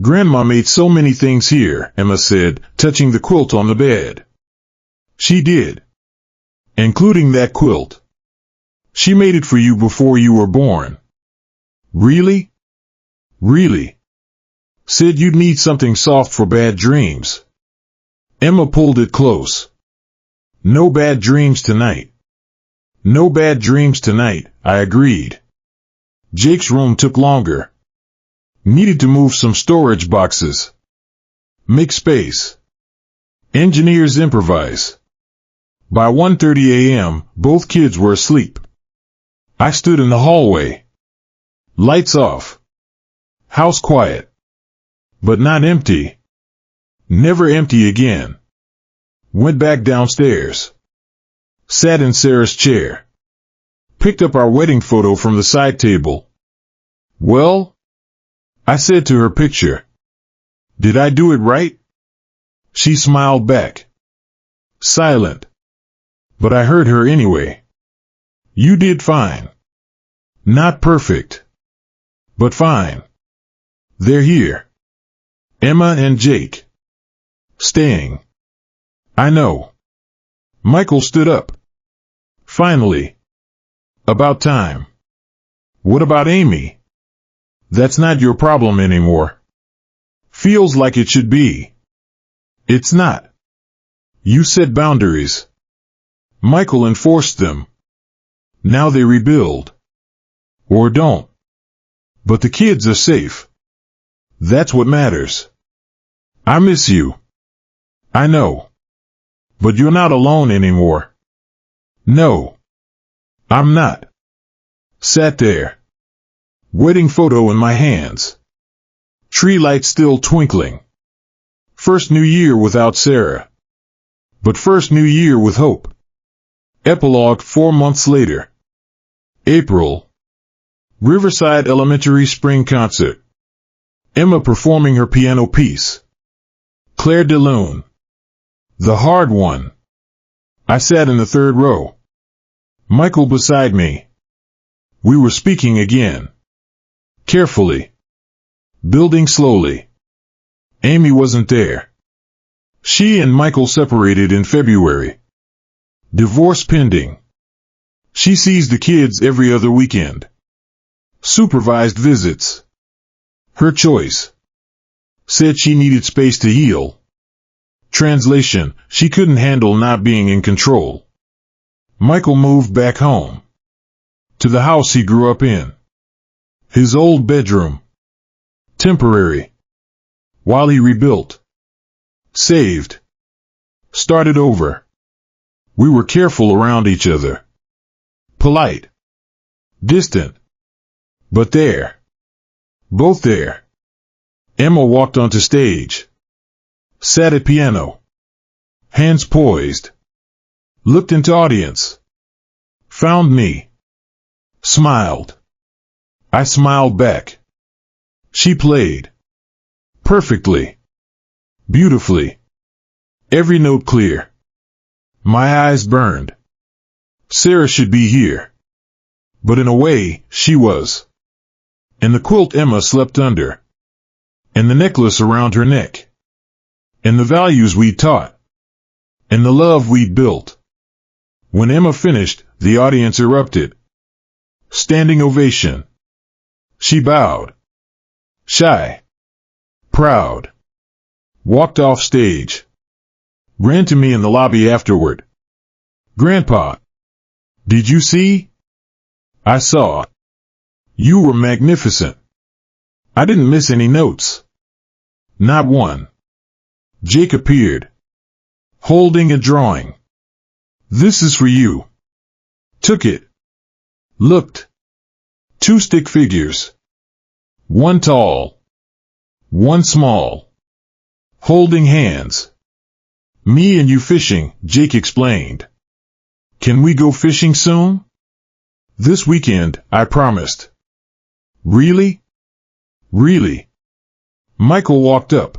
Grandma made so many things here, Emma said, touching the quilt on the bed. She did. Including that quilt. She made it for you before you were born. Really? Really? Said you'd need something soft for bad dreams. Emma pulled it close. No bad dreams tonight. No bad dreams tonight, I agreed. Jake's room took longer. Needed to move some storage boxes. Make space. Engineers improvise. By 1:30 a.m., both kids were asleep. I stood in the hallway. Lights off. House quiet. But not empty. Never empty again. Went back downstairs. Sat in Sarah's chair. Picked up our wedding photo from the side table. Well? I said to her picture. Did I do it right? She smiled back. Silent. But I heard her anyway. You did fine. Not perfect. But fine. They're here. Emma and Jake. Staying. I know. Michael stood up. Finally. About time. What about Amy? That's not your problem anymore. Feels like it should be. It's not. You set boundaries. Michael enforced them. Now they rebuild. Or don't. But the kids are safe. That's what matters. I miss you. I know. But you're not alone anymore. No. I'm not. Sat there. Wedding photo in my hands. Tree lights still twinkling. First New Year without Sarah. But first New Year with hope. Epilogue 4 months later. April. Riverside Elementary Spring Concert. Emma performing her piano piece. Claire de Lune. The hard one. I sat in the 3rd row. Michael beside me. We were speaking again. Carefully. Building slowly. Amy wasn't there. She and Michael separated in February. Divorce pending. She sees the kids every other weekend. Supervised visits. Her choice. Said she needed space to heal. Translation, she couldn't handle not being in control. Michael moved back home. To the house he grew up in. His old bedroom. Temporary. While he rebuilt. Saved. Started over. We were careful around each other. Polite. Distant. But there. Both there. Emma walked onto stage. Sat at piano. Hands poised. Looked into audience. Found me. Smiled. I smiled back. She played. Perfectly. Beautifully. Every note clear. My eyes burned. Sarah should be here. But in a way, she was. And the quilt Emma slept under. And the necklace around her neck. And the values we'd taught. And the love we'd built. When Emma finished, the audience erupted. Standing ovation. She bowed. Shy. Proud. Walked off stage. Ran to me in the lobby afterward. Grandpa. Did you see? I saw. You were magnificent. I didn't miss any notes. Not one. Jake appeared. Holding a drawing. This is for you. Took it. Looked. 2 stick figures. One tall. One small. Holding hands. Me and you fishing, Jake explained. Can we go fishing soon? This weekend, I promised. Really? Really? Michael walked up.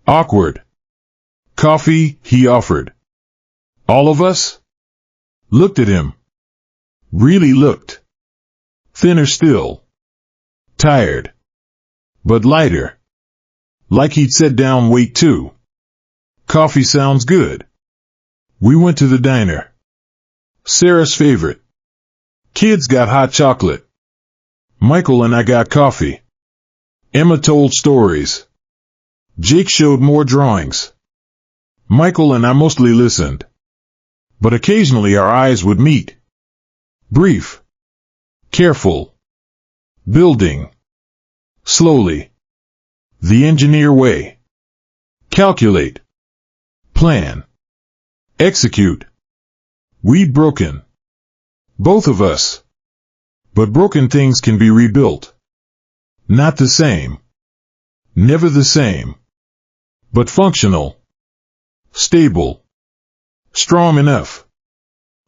Awkward. Coffee, he offered. All of us? Looked at him. Really looked. Thinner still. Tired. But lighter. Like he'd set down weight too. Coffee sounds good. We went to the diner. Sarah's favorite. Kids got hot chocolate. Michael and I got coffee. Emma told stories. Jake showed more drawings. Michael and I mostly listened. But occasionally our eyes would meet. Brief. Careful. Building. Slowly. The engineer way. Calculate. Plan. Execute. We'd broken. Both of us. But broken things can be rebuilt. Not the same. Never the same. But functional. Stable. Strong enough.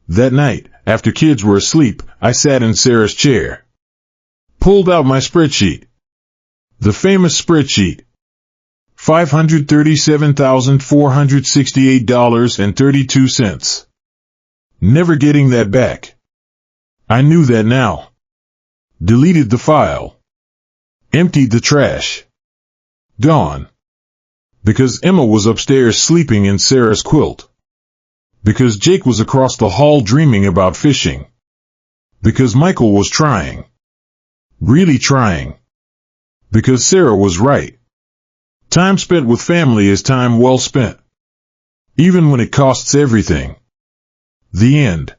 That night, after kids were asleep, I sat in Sarah's chair. Pulled out my spreadsheet. The famous spreadsheet. $537,468.32. Never getting that back. I knew that now. Deleted the file. Emptied the trash. Gone. Because Emma was upstairs sleeping in Sarah's quilt. Because Jake was across the hall dreaming about fishing. Because Michael was trying. Really trying. Because Sarah was right. Time spent with family is time well spent. Even when it costs everything. The end.